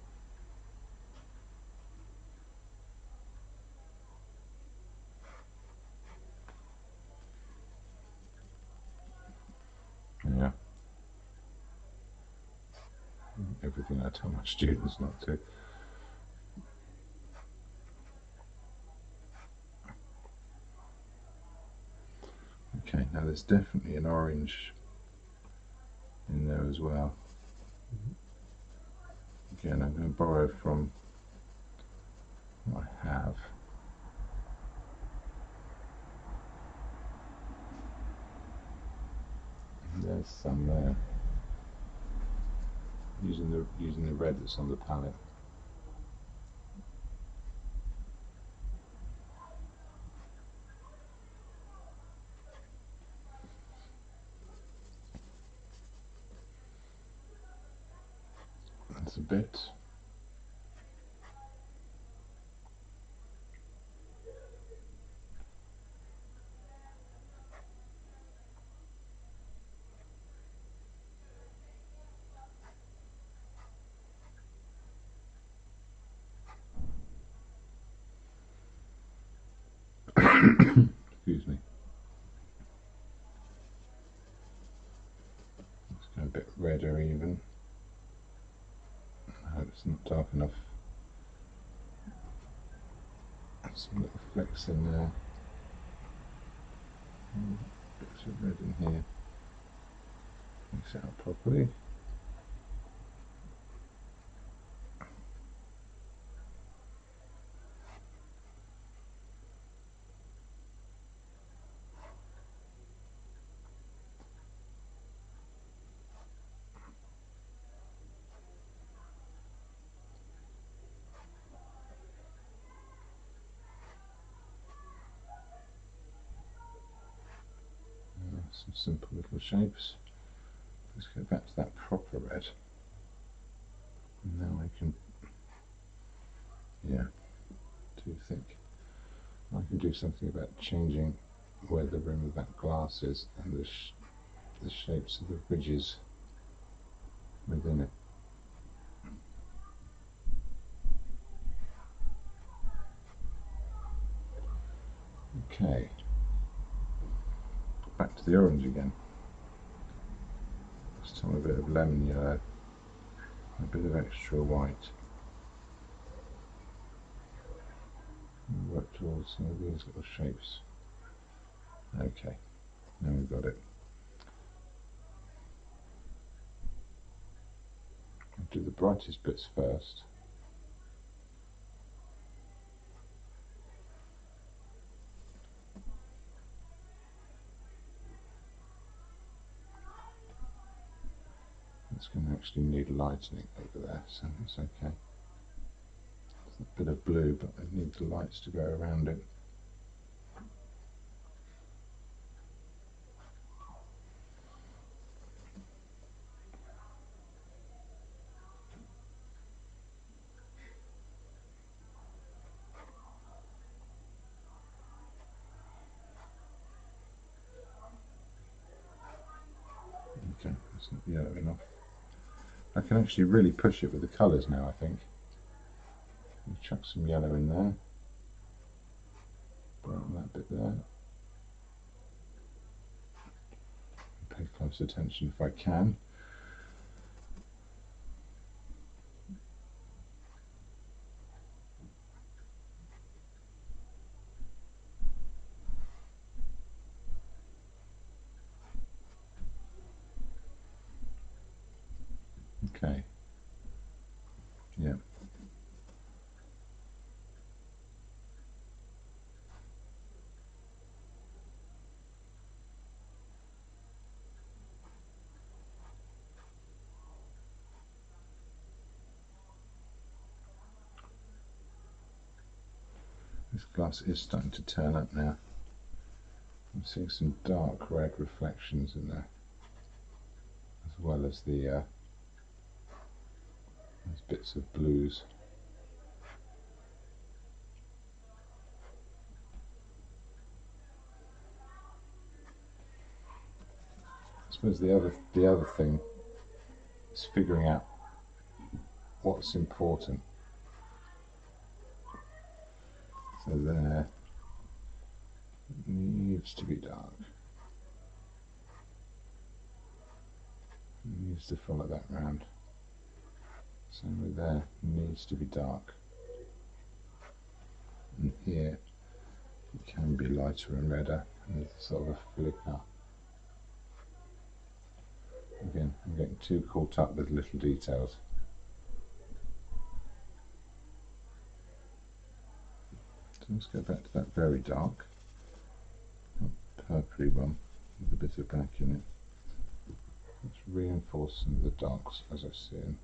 S1: Yeah. Everything I tell my students not to. Okay, now there's definitely an orange in there as well. Again, I'm going to borrow from what I have. And there's some there. Using the red that's on the palette. That's a bit. Excuse me. Let's go a bit redder even. I hope it's not dark enough. Some little flecks in there. Bits of red in here. Mix it out properly. Some simple little shapes. Let's go back to that proper red. And now I can, yeah, too thick. I can do something about changing where the rim of that glass is and the shapes of the ridges within it. Okay, back to the orange again. This time a bit of lemon yellow, a bit of extra white. And work towards some of these little shapes. Okay, now we've got it. I'll do the brightest bits first. It's going to actually need lightening over there, so that's okay. It's a bit of blue, but I need the lights to go around it. Okay, that's not yellow enough. I can actually really push it with the colours now, I think. I'll chuck some yellow in there. Brighten that bit there. Pay close attention if I can. This glass is starting to turn up now. I'm seeing some dark red reflections in there, as well as the those bits of blues. I suppose the other thing is figuring out what's important. So there, it needs to be dark. It needs to follow that round. Same with there, needs to be dark. And here, it can be lighter and redder, and there's sort of a flicker. Again, I'm getting too caught up with little details. So let's go back to that very dark, purpley one with a bit of black in it. Let's reinforce some of the darks as I see them.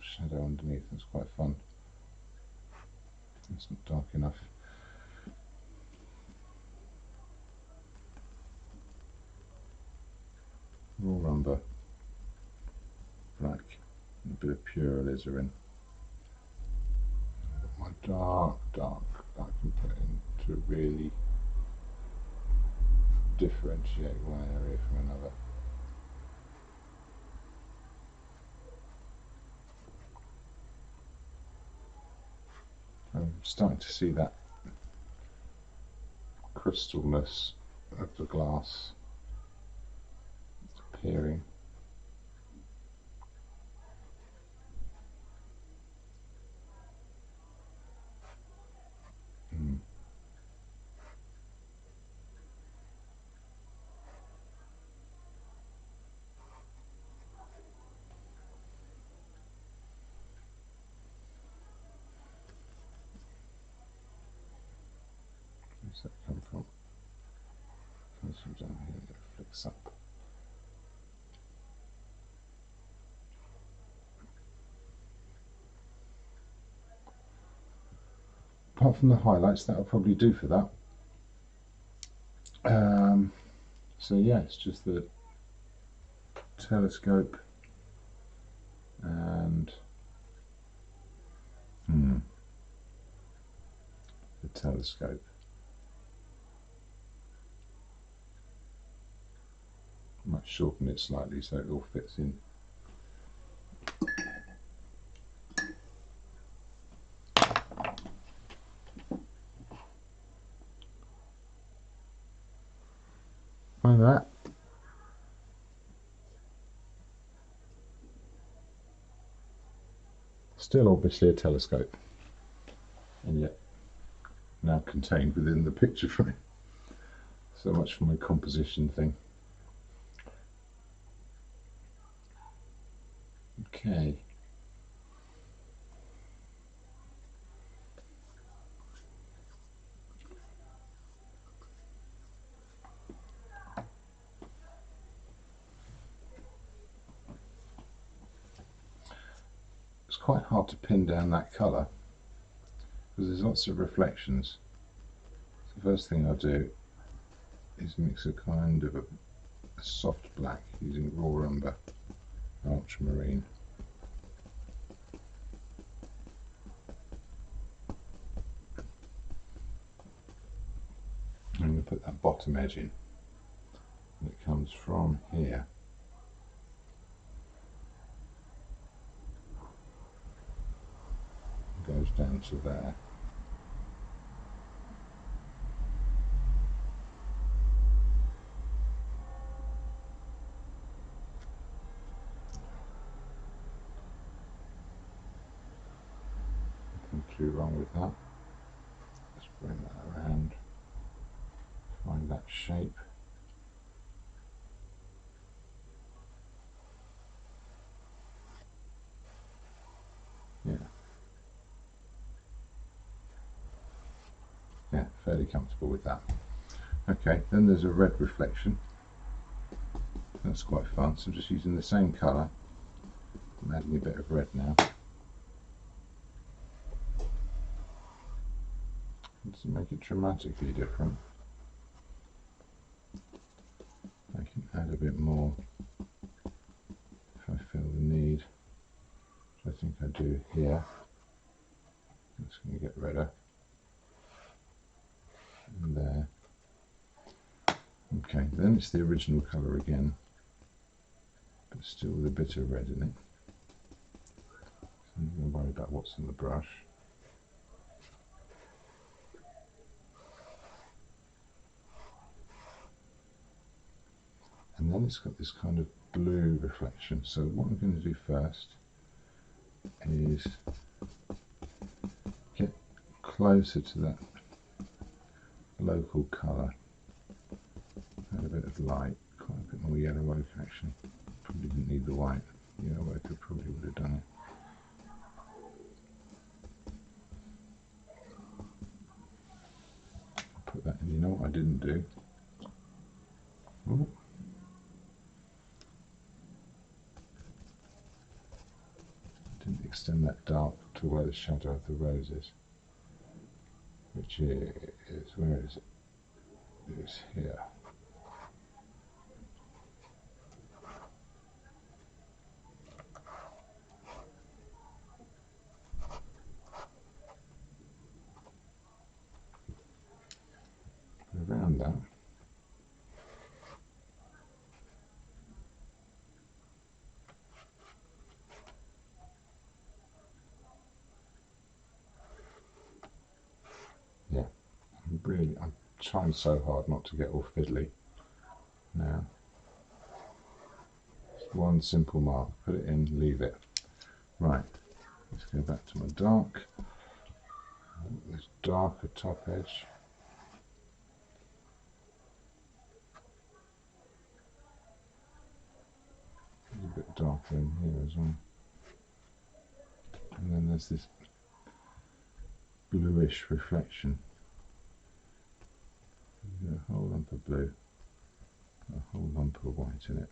S1: Shadow underneath, that's quite fun. It's not dark enough. Raw umber, black, and a bit of pure alizarin. My dark I can put in to really differentiate one area from another. I'm starting to see that crystalness of the glass appearing. Where's that come from? Comes from down here, it flicks up. Apart from the highlights, that'll probably do for that. So yeah, it's just the telescope and the telescope. I might shorten it slightly so it all fits in. Like that. Still obviously a telescope, and yet now contained within the picture frame. So much for my composition thing. Okay. It's quite hard to pin down that colour because there's lots of reflections. So the first thing I'll do is mix a kind of a soft black using raw umber, ultramarine. I'm going to put that bottom edge in, and it comes from here. Goes down to there. Nothing too wrong with that. Let's bring that around, find that shape. Yeah, fairly comfortable with that. Okay, then there's a red reflection. That's quite fun. So I'm just using the same colour. I'm adding a bit of red now. To make it dramatically different, I can add a bit more if I feel the need, which I think I do here. It's going to get redder. And there. Okay, then it's the original colour again, but still with a bit of red in it. So I'm not going to worry about what's on the brush. And then it's got this kind of blue reflection. So what I'm going to do first is get closer to that local colour. Add a bit of light, quite a bit more yellow ochre actually. Probably didn't need the white. Yellow ochre probably would have done it. I'll put that in. You know what I didn't do? Ooh. Didn't extend that dark to where the shadow of the rose is, which is, where is it? It's here. Around that. Yeah, I'm trying so hard not to get all fiddly. Now, just one simple mark, put it in, leave it. Right, let's go back to my dark. This darker top edge. A bit darker in here as well. And then there's this bluish reflection. A whole lump of blue, a whole lump of white in it.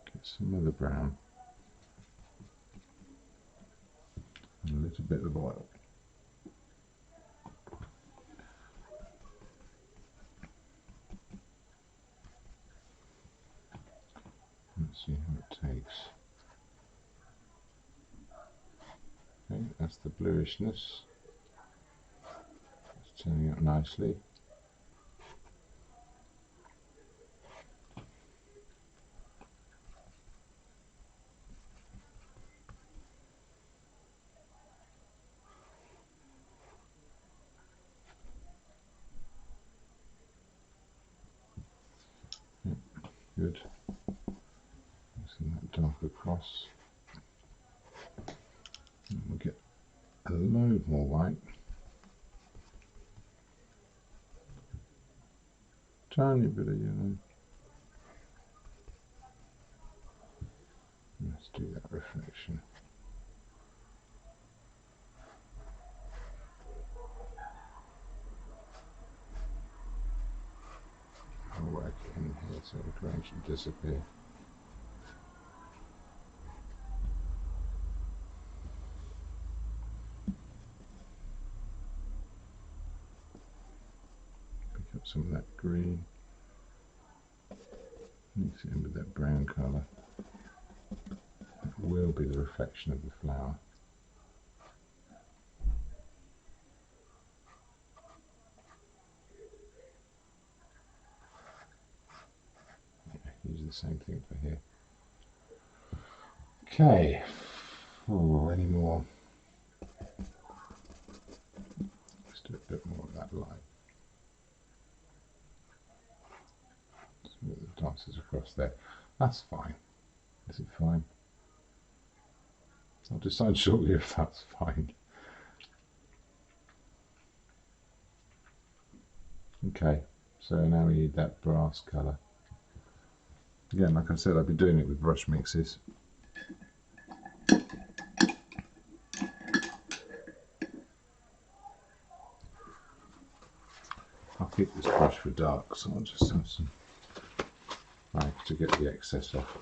S1: Get some of the brown and a little bit of oil. Let's see how it takes. Okay, that's the bluishness. It's turning out nicely. Yep, good. Mixing that dark across. And we'll get a load more white. Tiny bit of yellow. Let's do that reflection. I'll work it in here so the grey should disappear. Pick up some of that green. Mix it in with that brown colour. That will be the reflection of the flower. Yeah, use the same thing for here. Okay. Oh, any more? Let's do a bit more of that light. So it dances across there. That's fine. Is it fine? I'll decide shortly if that's fine. Okay, so now we need that brass colour. Again, like I said, I've been doing it with brush mixes. I'll keep this brush for dark, so I'll just have some rags to get the excess off.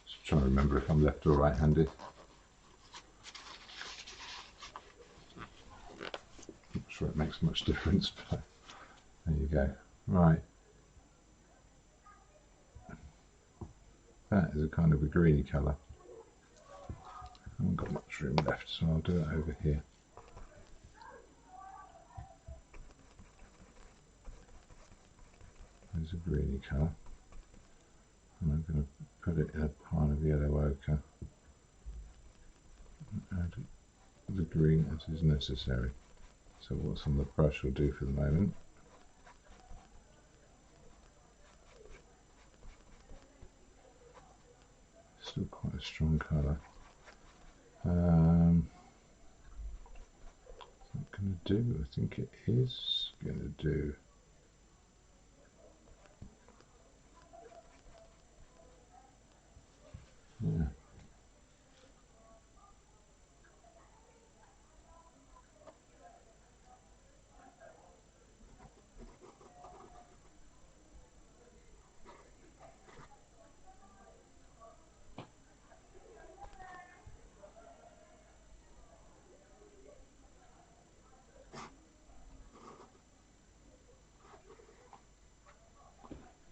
S1: Just trying to remember if I'm left or right-handed. Not sure it makes much difference, but there you go. Right. That is a kind of a greeny colour. I haven't got much room left, so I'll do it over here. There's a greeny colour, and I'm going to put it in a pile of yellow ochre and add the green as is necessary. So what's on the brush will do for the moment. Still quite a strong colour. What's that going to do? I think it is going to do. Yeah.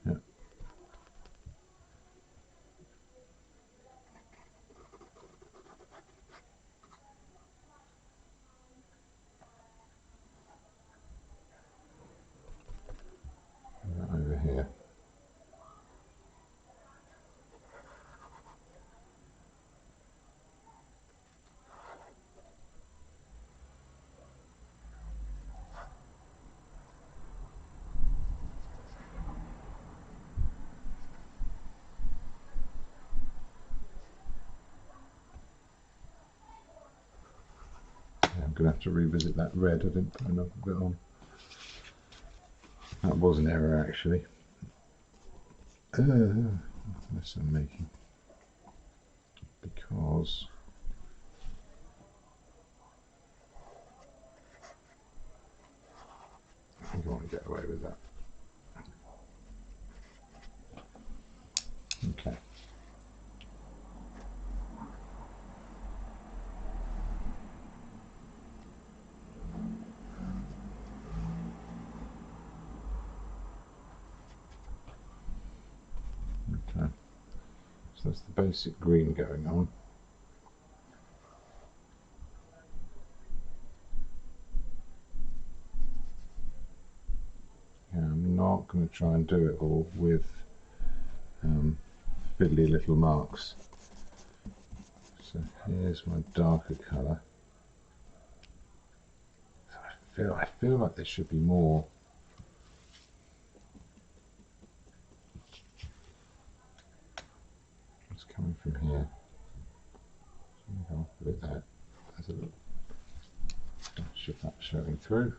S1: Yeah. Over here. I'm going to have to revisit that red. I didn't put enough of it on. That was an error, actually. Mess I'm making. Because I think I want to get away with that. Okay. Okay. So that's the basic green going on. Yeah, I'm not going to try and do it all with fiddly little marks. So here's my darker colour. I feel like there should be more. It's coming from here. I'll put it there. There's a little should that showing through.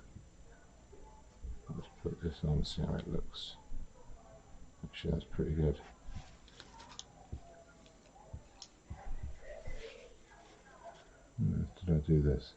S1: Let's put this on, see how it looks. Actually, that's pretty good. Did I do this?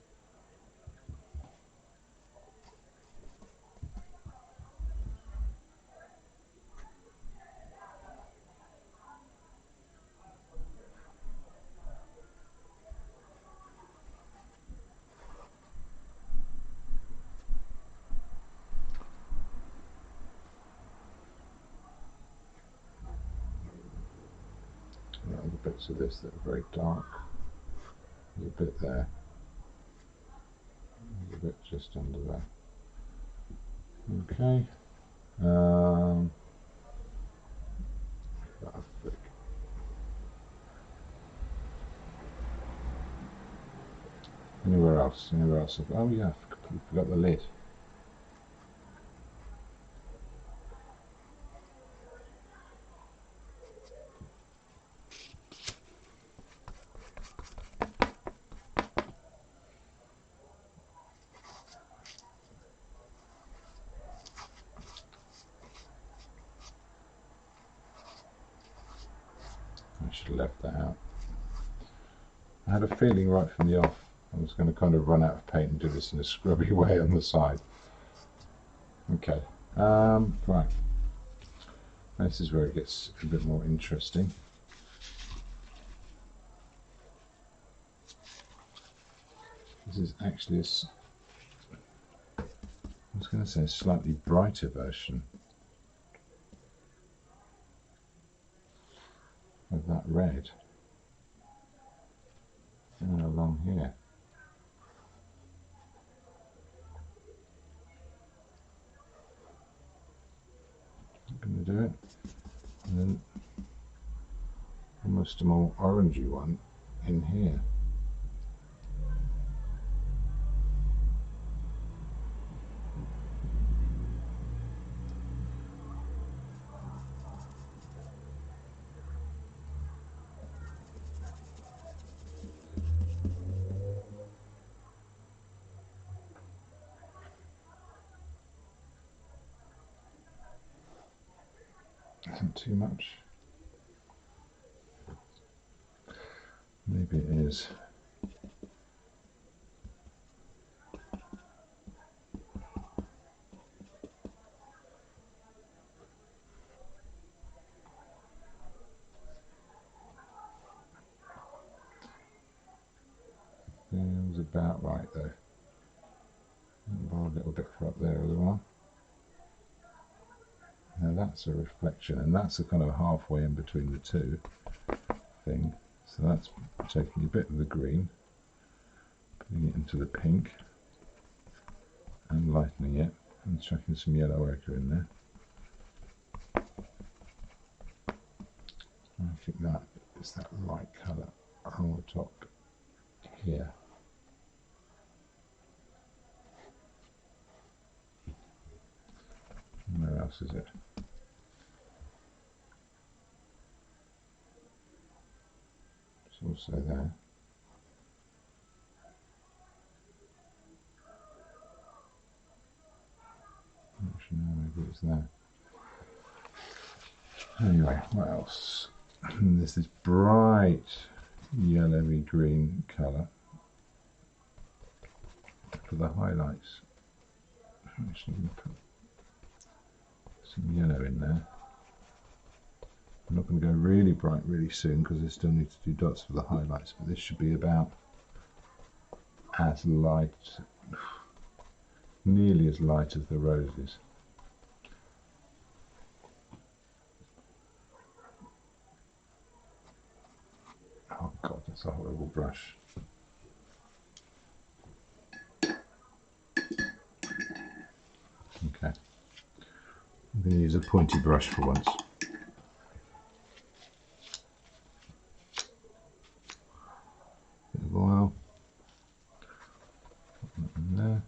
S1: The bits of this that are very dark. There's a bit there. There's a bit just under there. Okay. Anywhere else? Anywhere else? Oh yeah, I completely forgot the lid. I should have left that out. had a feeling right from the off I was going to kind of run out of paint and do this in a scrubby way on the side. Okay, right. This is where it gets a bit more interesting. This is actually I was going to say a slightly brighter version of that red. And along here. I'm going to do it. And then almost a more orangey one in here. Isn't too much. Maybe it is. Yeah, it was about right though. A little bit for up there as well. Now that's a reflection, and that's a kind of halfway in between the two thing. So that's taking a bit of the green, putting it into the pink, and lightening it, and chucking some yellow ochre in there. I think that is that light colour on the top here. Where else is it? It's also there. Actually, no, maybe it's there. Anyway, what else? There's this bright yellowy green colour for the highlights. I'm actually going to put some yellow in there. I'm not going to go really bright really soon because I still need to do dots for the highlights, but this should be about as light, nearly as light as the roses. Oh god, that's a horrible brush. Okay, I'm going to use a pointy brush for once. Bit of oil. Put that in there.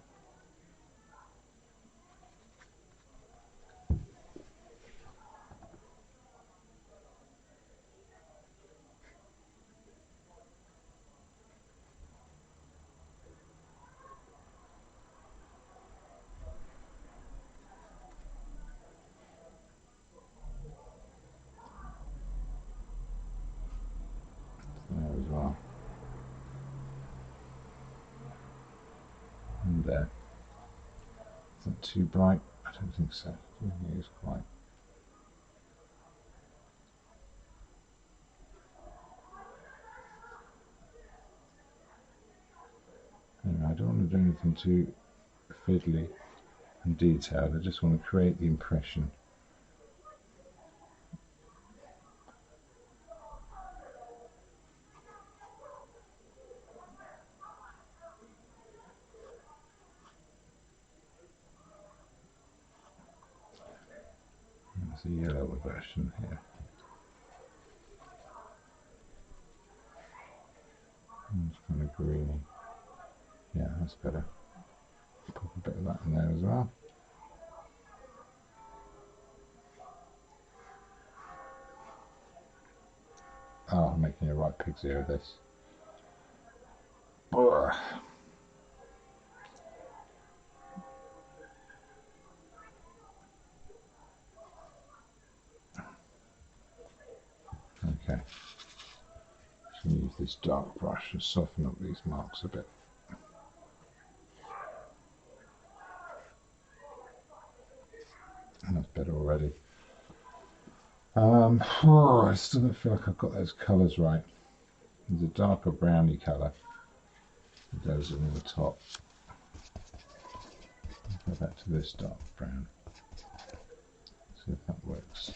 S1: There as well. And there. Is that too bright? I don't think so. I don't think it is quite. Anyway, I don't want to do anything too fiddly and detailed. I just want to create the impression. There's a yellow version here. It's kind of greeny. Yeah, that's better. Put a bit of that in there as well. Oh, I'm making a right pig's ear of this. Ugh. Okay. Use this dark brush to soften up these marks a bit. And that's better already. I still don't feel like I've got those colours right. There's a darker browny colour that goes in the top. Go back to this dark brown. See if that works.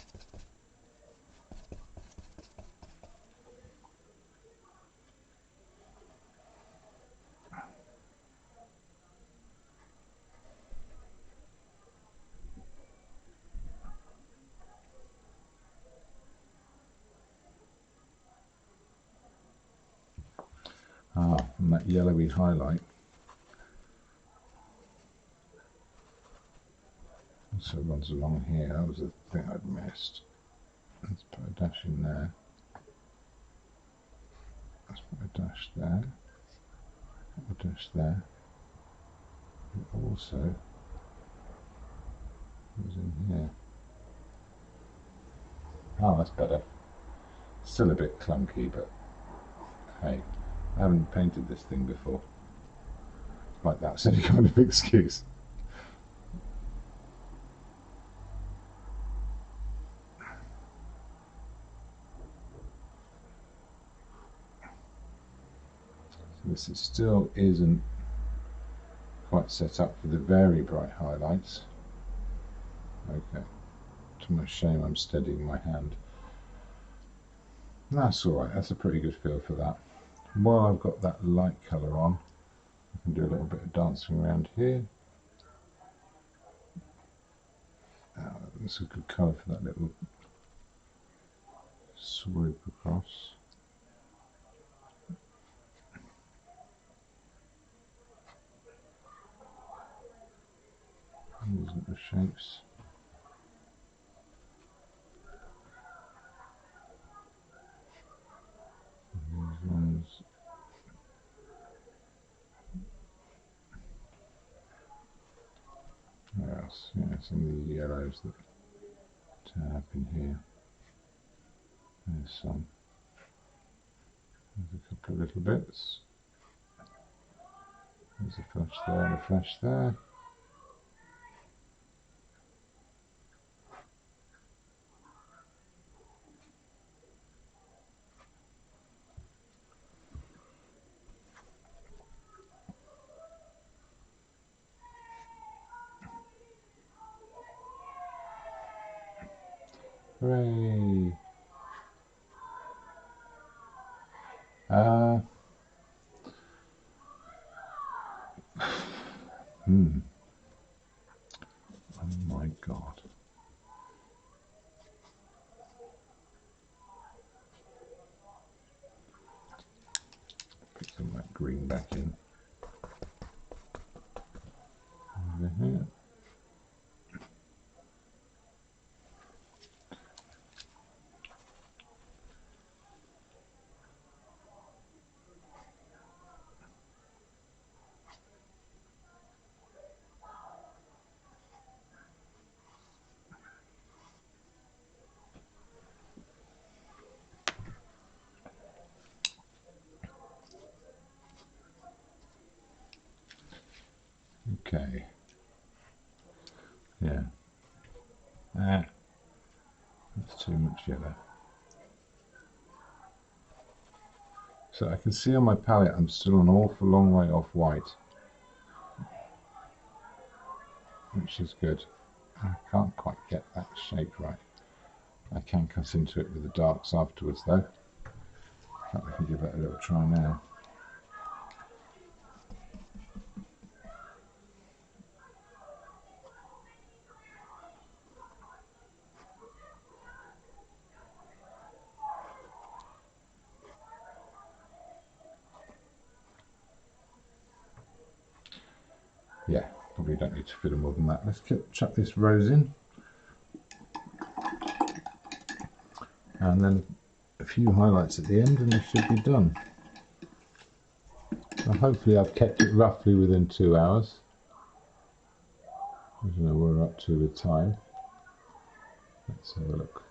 S1: And that yellowy highlight. So it runs along here. That was the thing I'd missed. Let's put a dash in there. Let's put a dash there. Put a dash there. It also goes in here. Oh, that's better. Still a bit clunky, but hey, I haven't painted this thing before. Like that's any kind of excuse. So this still isn't quite set up for the very bright highlights. Okay, to my shame I'm steadying my hand. That's alright, that's a pretty good feel for that. While I've got that light colour on, I can do a little bit of dancing around here. That's a good colour for that little swoop across. These little shapes. These ones. Yes, yeah, some of the yellows that tab in here. There's some. There's a couple of little bits. There's a flash there and a flash there. Hooray! Oh my God. Put some of that green back in. Over here. Okay. Yeah. That's too much yellow. So I can see on my palette I'm still an awful long way off white, which is good. I can't quite get that shape right. I can cut into it with the darks afterwards though. In fact, I can give that a little try now. Yeah, probably don't need to fill more than that. Let's chuck this rose in. And then a few highlights at the end and we should be done. Now hopefully I've kept it roughly within 2 hours. I don't know where we're up to with time. Let's have a look.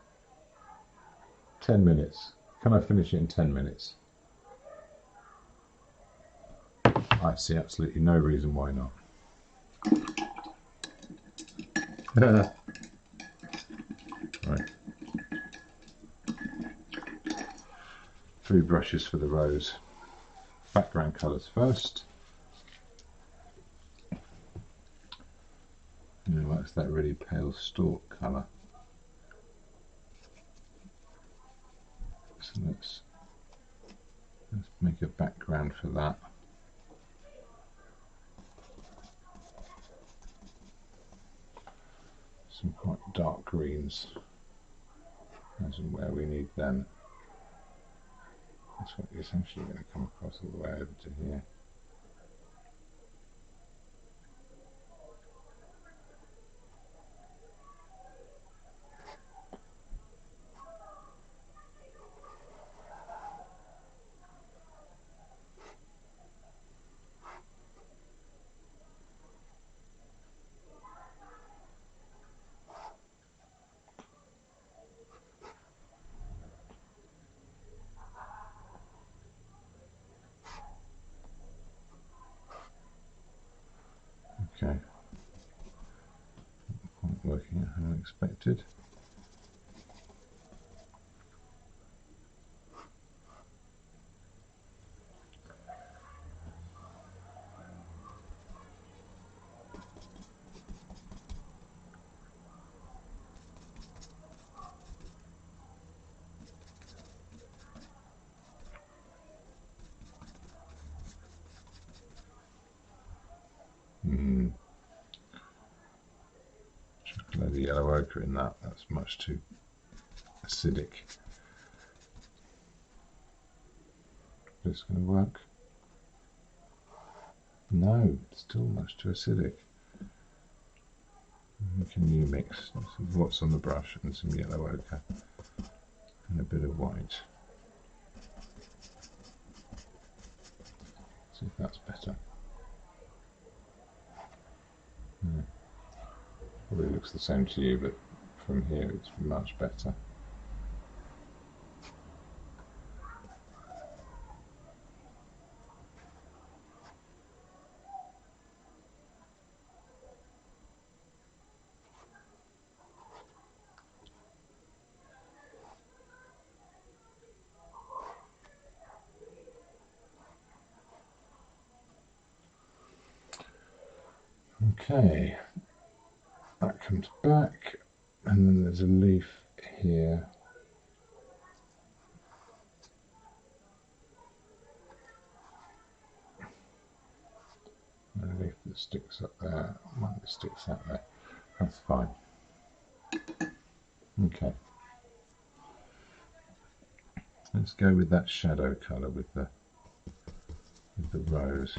S1: 10 minutes. Can I finish it in 10 minutes? I see absolutely no reason why not. Right. 3 brushes for the rose. Background colours first. That's that really pale stalk colour. So let's make a background for that. Some quite dark greens, as and where we need them. That's what it's actually going to come across all the way over to here. Okay, not working out how I expected. Should load the yellow ochre in that. That's much too acidic. Is this going to work? No, it's still much too acidic. Can you mix some what's on the brush and some yellow ochre and a bit of white? See if that's better. Yeah. Probably looks the same to you, but from here it's much better. Okay, that comes back, and then there's a leaf here. A leaf that sticks up there, one that sticks out there. That's fine. Okay. Let's go with that shadow colour with the rose.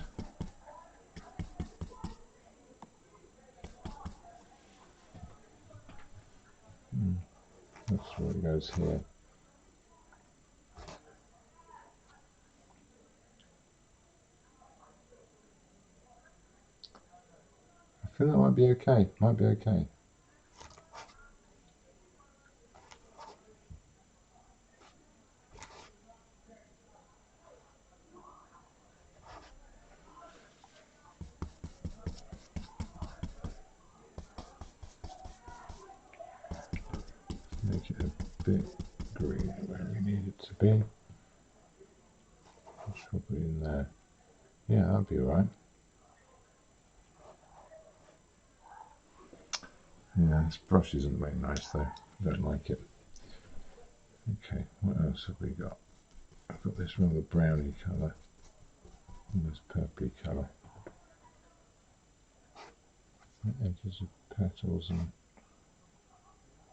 S1: That's where it goes here. I think that might be okay. Might be okay. Make it a bit green where we need it to be. It's probably in there. Yeah, that'll be alright. Yeah, this brush isn't very nice though. I don't like it. Okay, what else have we got? I've got this rather browny colour and this purpley colour. The edges of petals and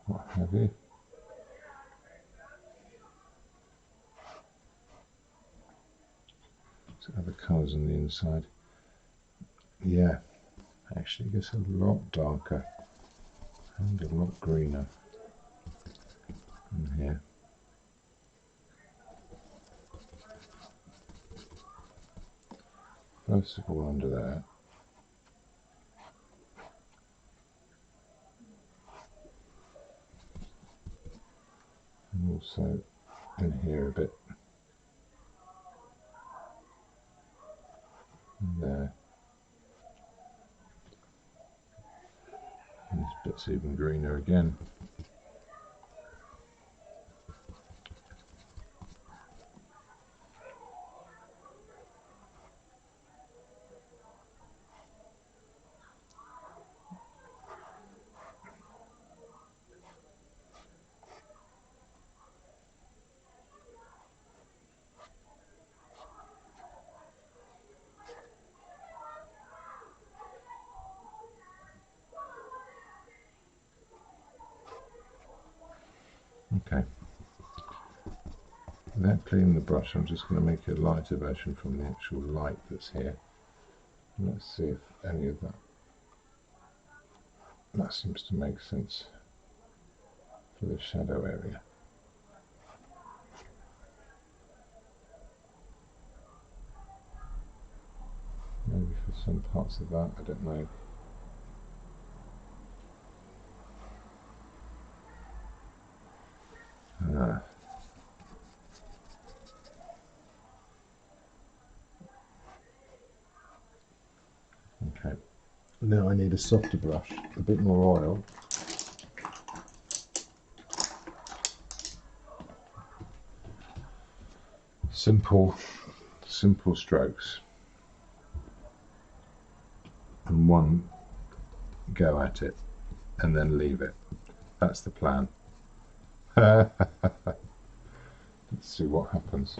S1: what have you. So other colours on the inside. Yeah, actually it gets a lot darker and a lot greener in here. First of all under there. And also in here a bit. And there. And this bit's even greener again. Okay. Without cleaning the brush, I'm just going to make a lighter version from the actual light that's here. Let's see if any of that seems to make sense for the shadow area. Maybe for some parts of that, I don't know. Okay. Now I need a softer brush, a bit more oil. Simple strokes. And one go at it and then leave it. That's the plan. Let's see what happens.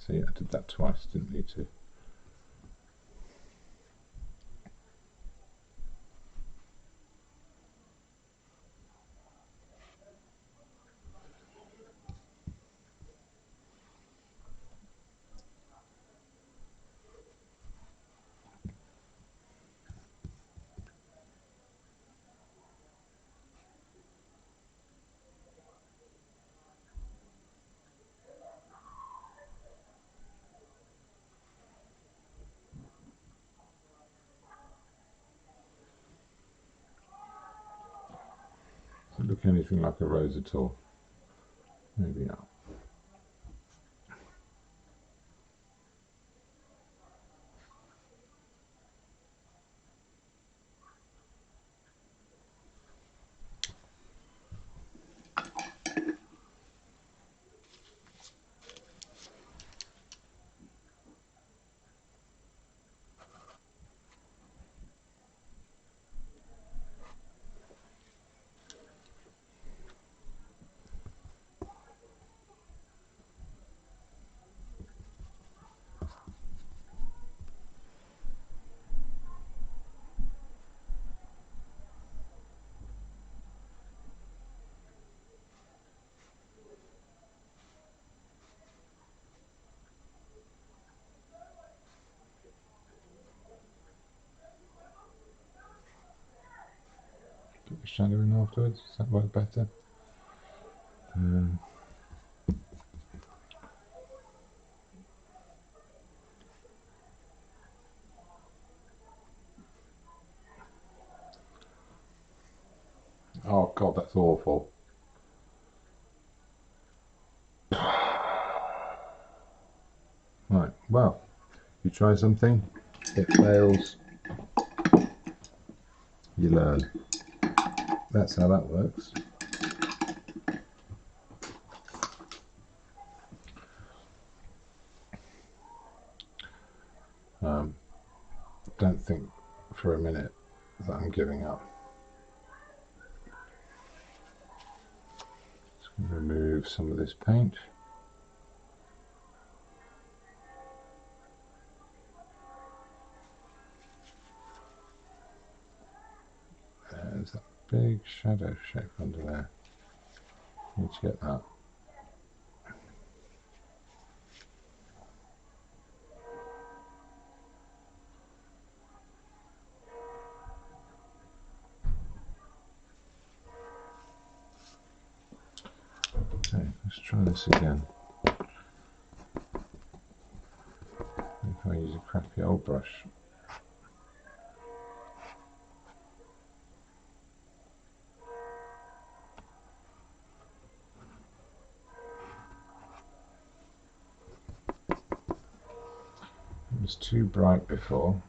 S1: See, I did that twice, didn't need to. Does it look anything like a rose at all? Maybe not. Put the shadow in afterwards, does that work better? Oh God, that's awful. Right, well, you try something, it fails, you learn. That's how that works. Don't think for a minute that I'm giving up. Just going to remove some of this paint. There's that big shadow shape under there. Need to get that. Okay, let's try this again. If I use a crappy old brush. was too bright before.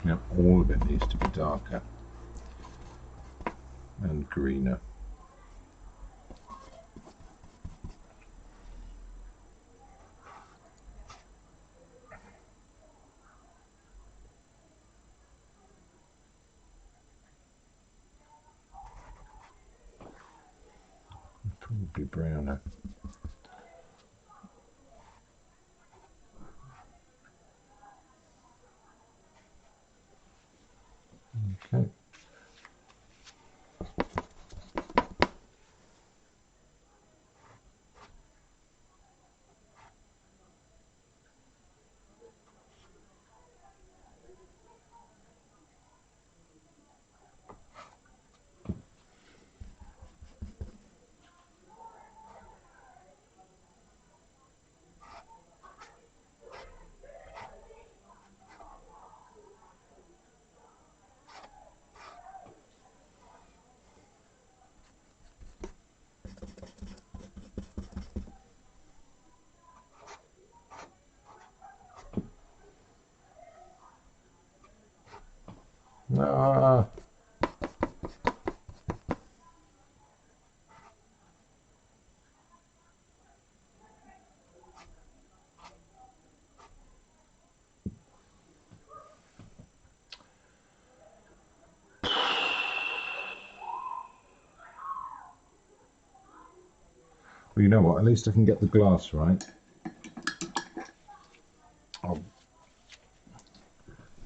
S1: Now all of it needs to be darker and greener. Probably browner. Okay. Ah. Well, you know what? At least I can get the glass right.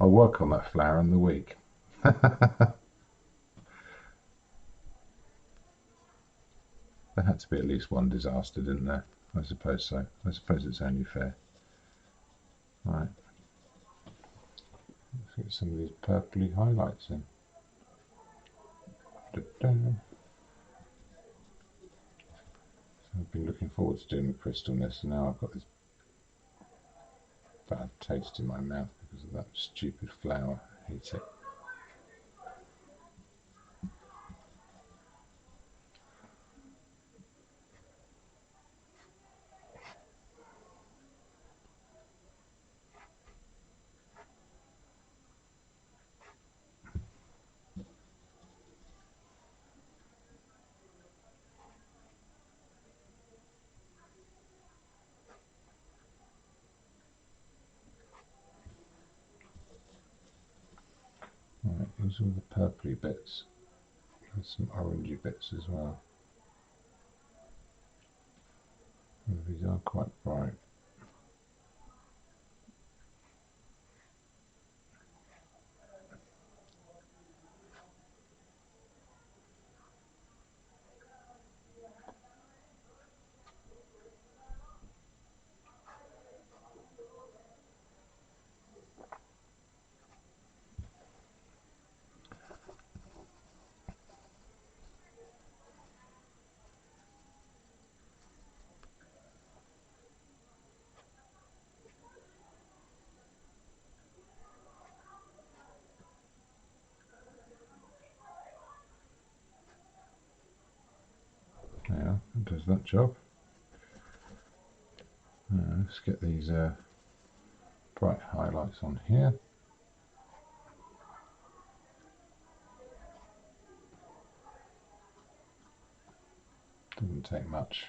S1: I'll work on that flower in the week. There had to be at least one disaster, didn't there? I suppose so. I suppose it's only fair. Right. Let's get some of these purpley highlights in. So I've been looking forward to doing the crystalness, and now I've got this bad taste in my mouth because of that stupid flower. I hate it. Right, these are all the purpley bits. There's some orangey bits as well. And these are quite bright. Yeah, that does that job. Let's get these bright highlights on here. Doesn't take much.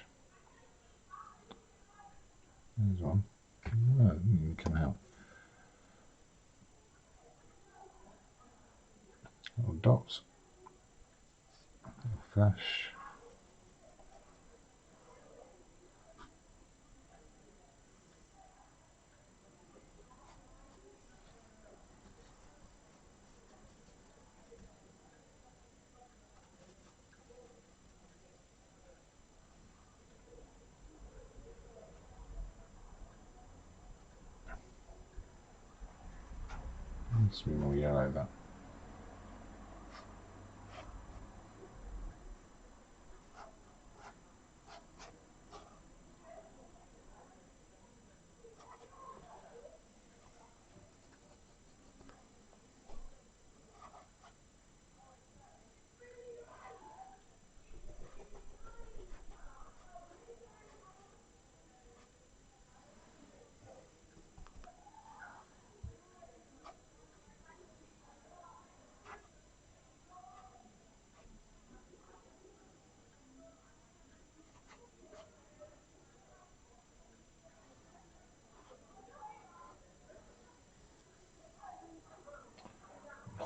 S1: There's one. Oh, it didn't even come out. Little dots. Little flash. Needs to be more yellow, that.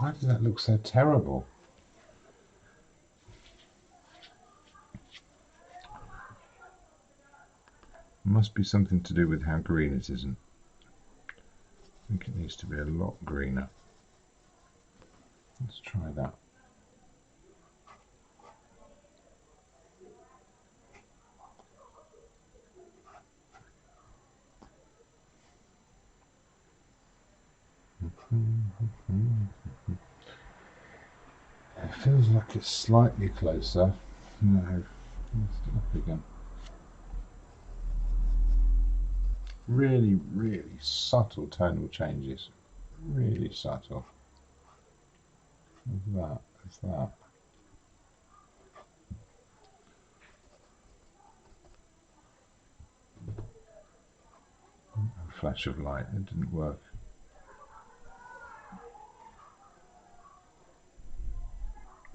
S1: Why does that look so terrible? It must be something to do with how green it isn't. I think it needs to be a lot greener. Let's try that. It feels like it's slightly closer. No, let's get up again. Really, really subtle tonal changes. Really subtle. There's that. There's that. A flash of light. It didn't work.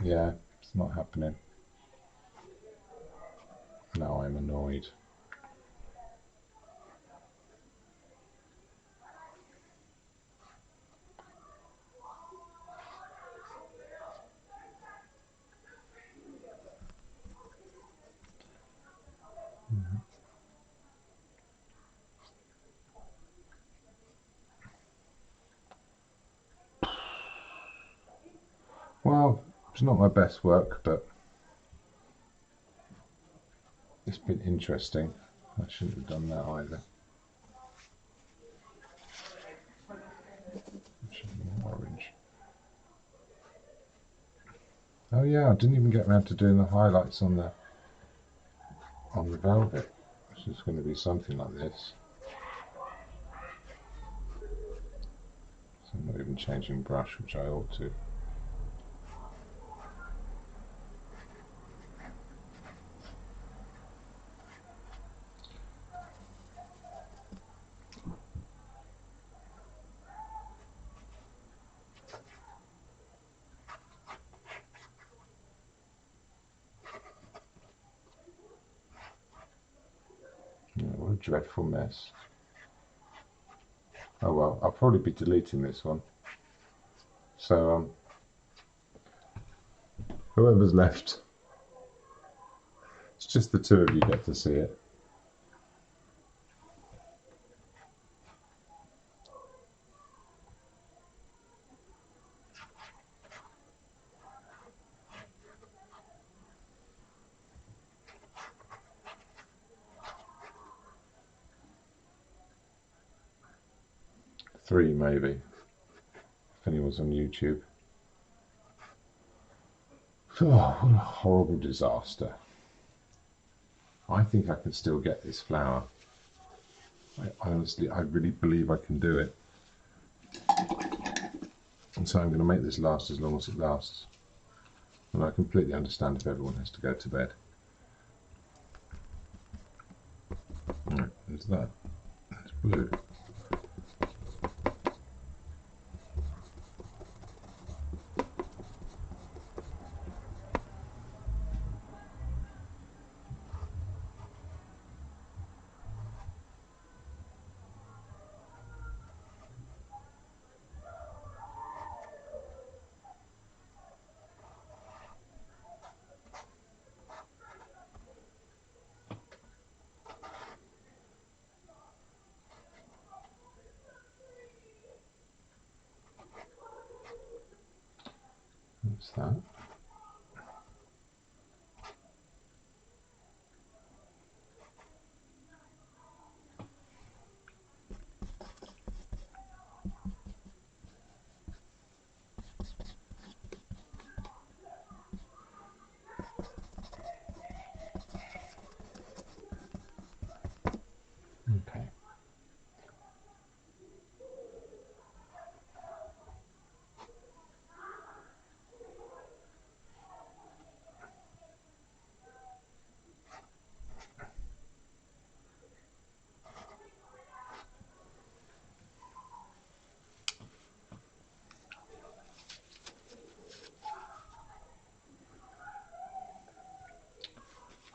S1: Yeah, it's not happening. Now I'm annoyed. Well, it's not my best work, but it's been interesting. I shouldn't have done that either. Orange. Oh yeah, I didn't even get around to doing the highlights on the velvet. This is going to be something like this. So I'm not even changing brush, which I ought to. Yeah, what a dreadful mess. Oh well, I'll probably be deleting this one. So whoever's left, it's just the two of you get to see it. Three maybe, if anyone's on YouTube. Oh, what a horrible disaster. I think I can still get this flower. I really believe I can do it. And so I'm going to make this last as long as it lasts. And I completely understand if everyone has to go to bed. Right, there's that. That's blue. That's that. Okay.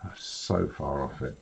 S1: I'm so far off it.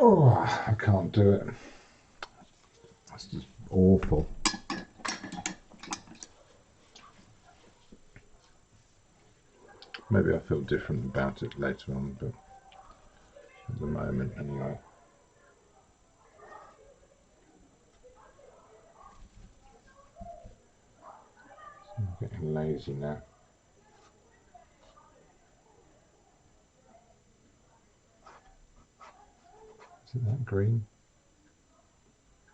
S1: Oh, I can't do it. It's just awful. Maybe I feel different about it later on, but at the moment anyway. I'm getting lazy now. Is it that green?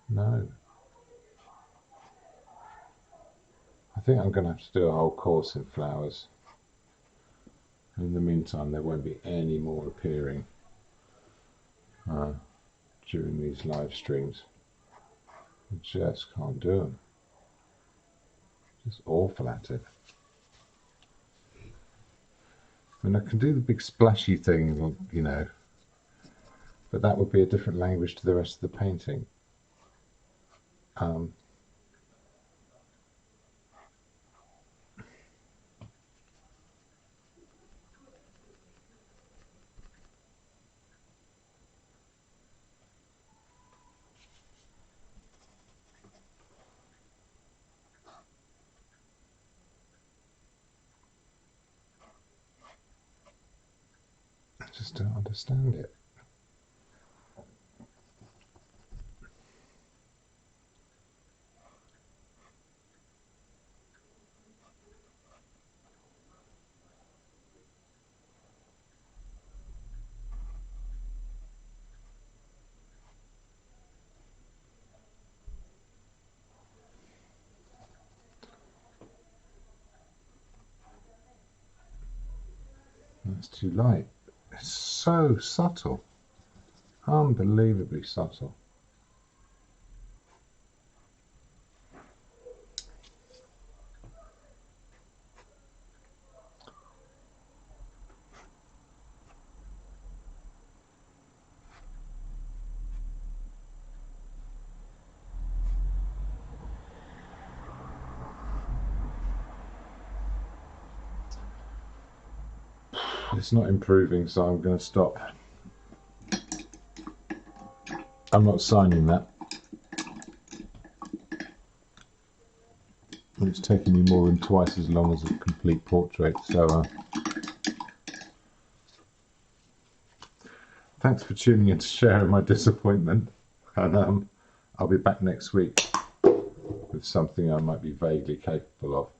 S1: No. I think I'm going to have to do a whole course in flowers. In the meantime, there won't be any more appearing during these live streams. I just can't do them. Just awful at it. I mean, I can do the big splashy thing, you know, but that would be a different language to the rest of the painting. I just don't understand it. It's too light. It's so subtle. Unbelievably subtle. It's not improving, so I'm going to stop. I'm not signing that. It's taking me more than twice as long as a complete portrait, so thanks for tuning in to sharing my disappointment, and I'll be back next week with something I might be vaguely capable of.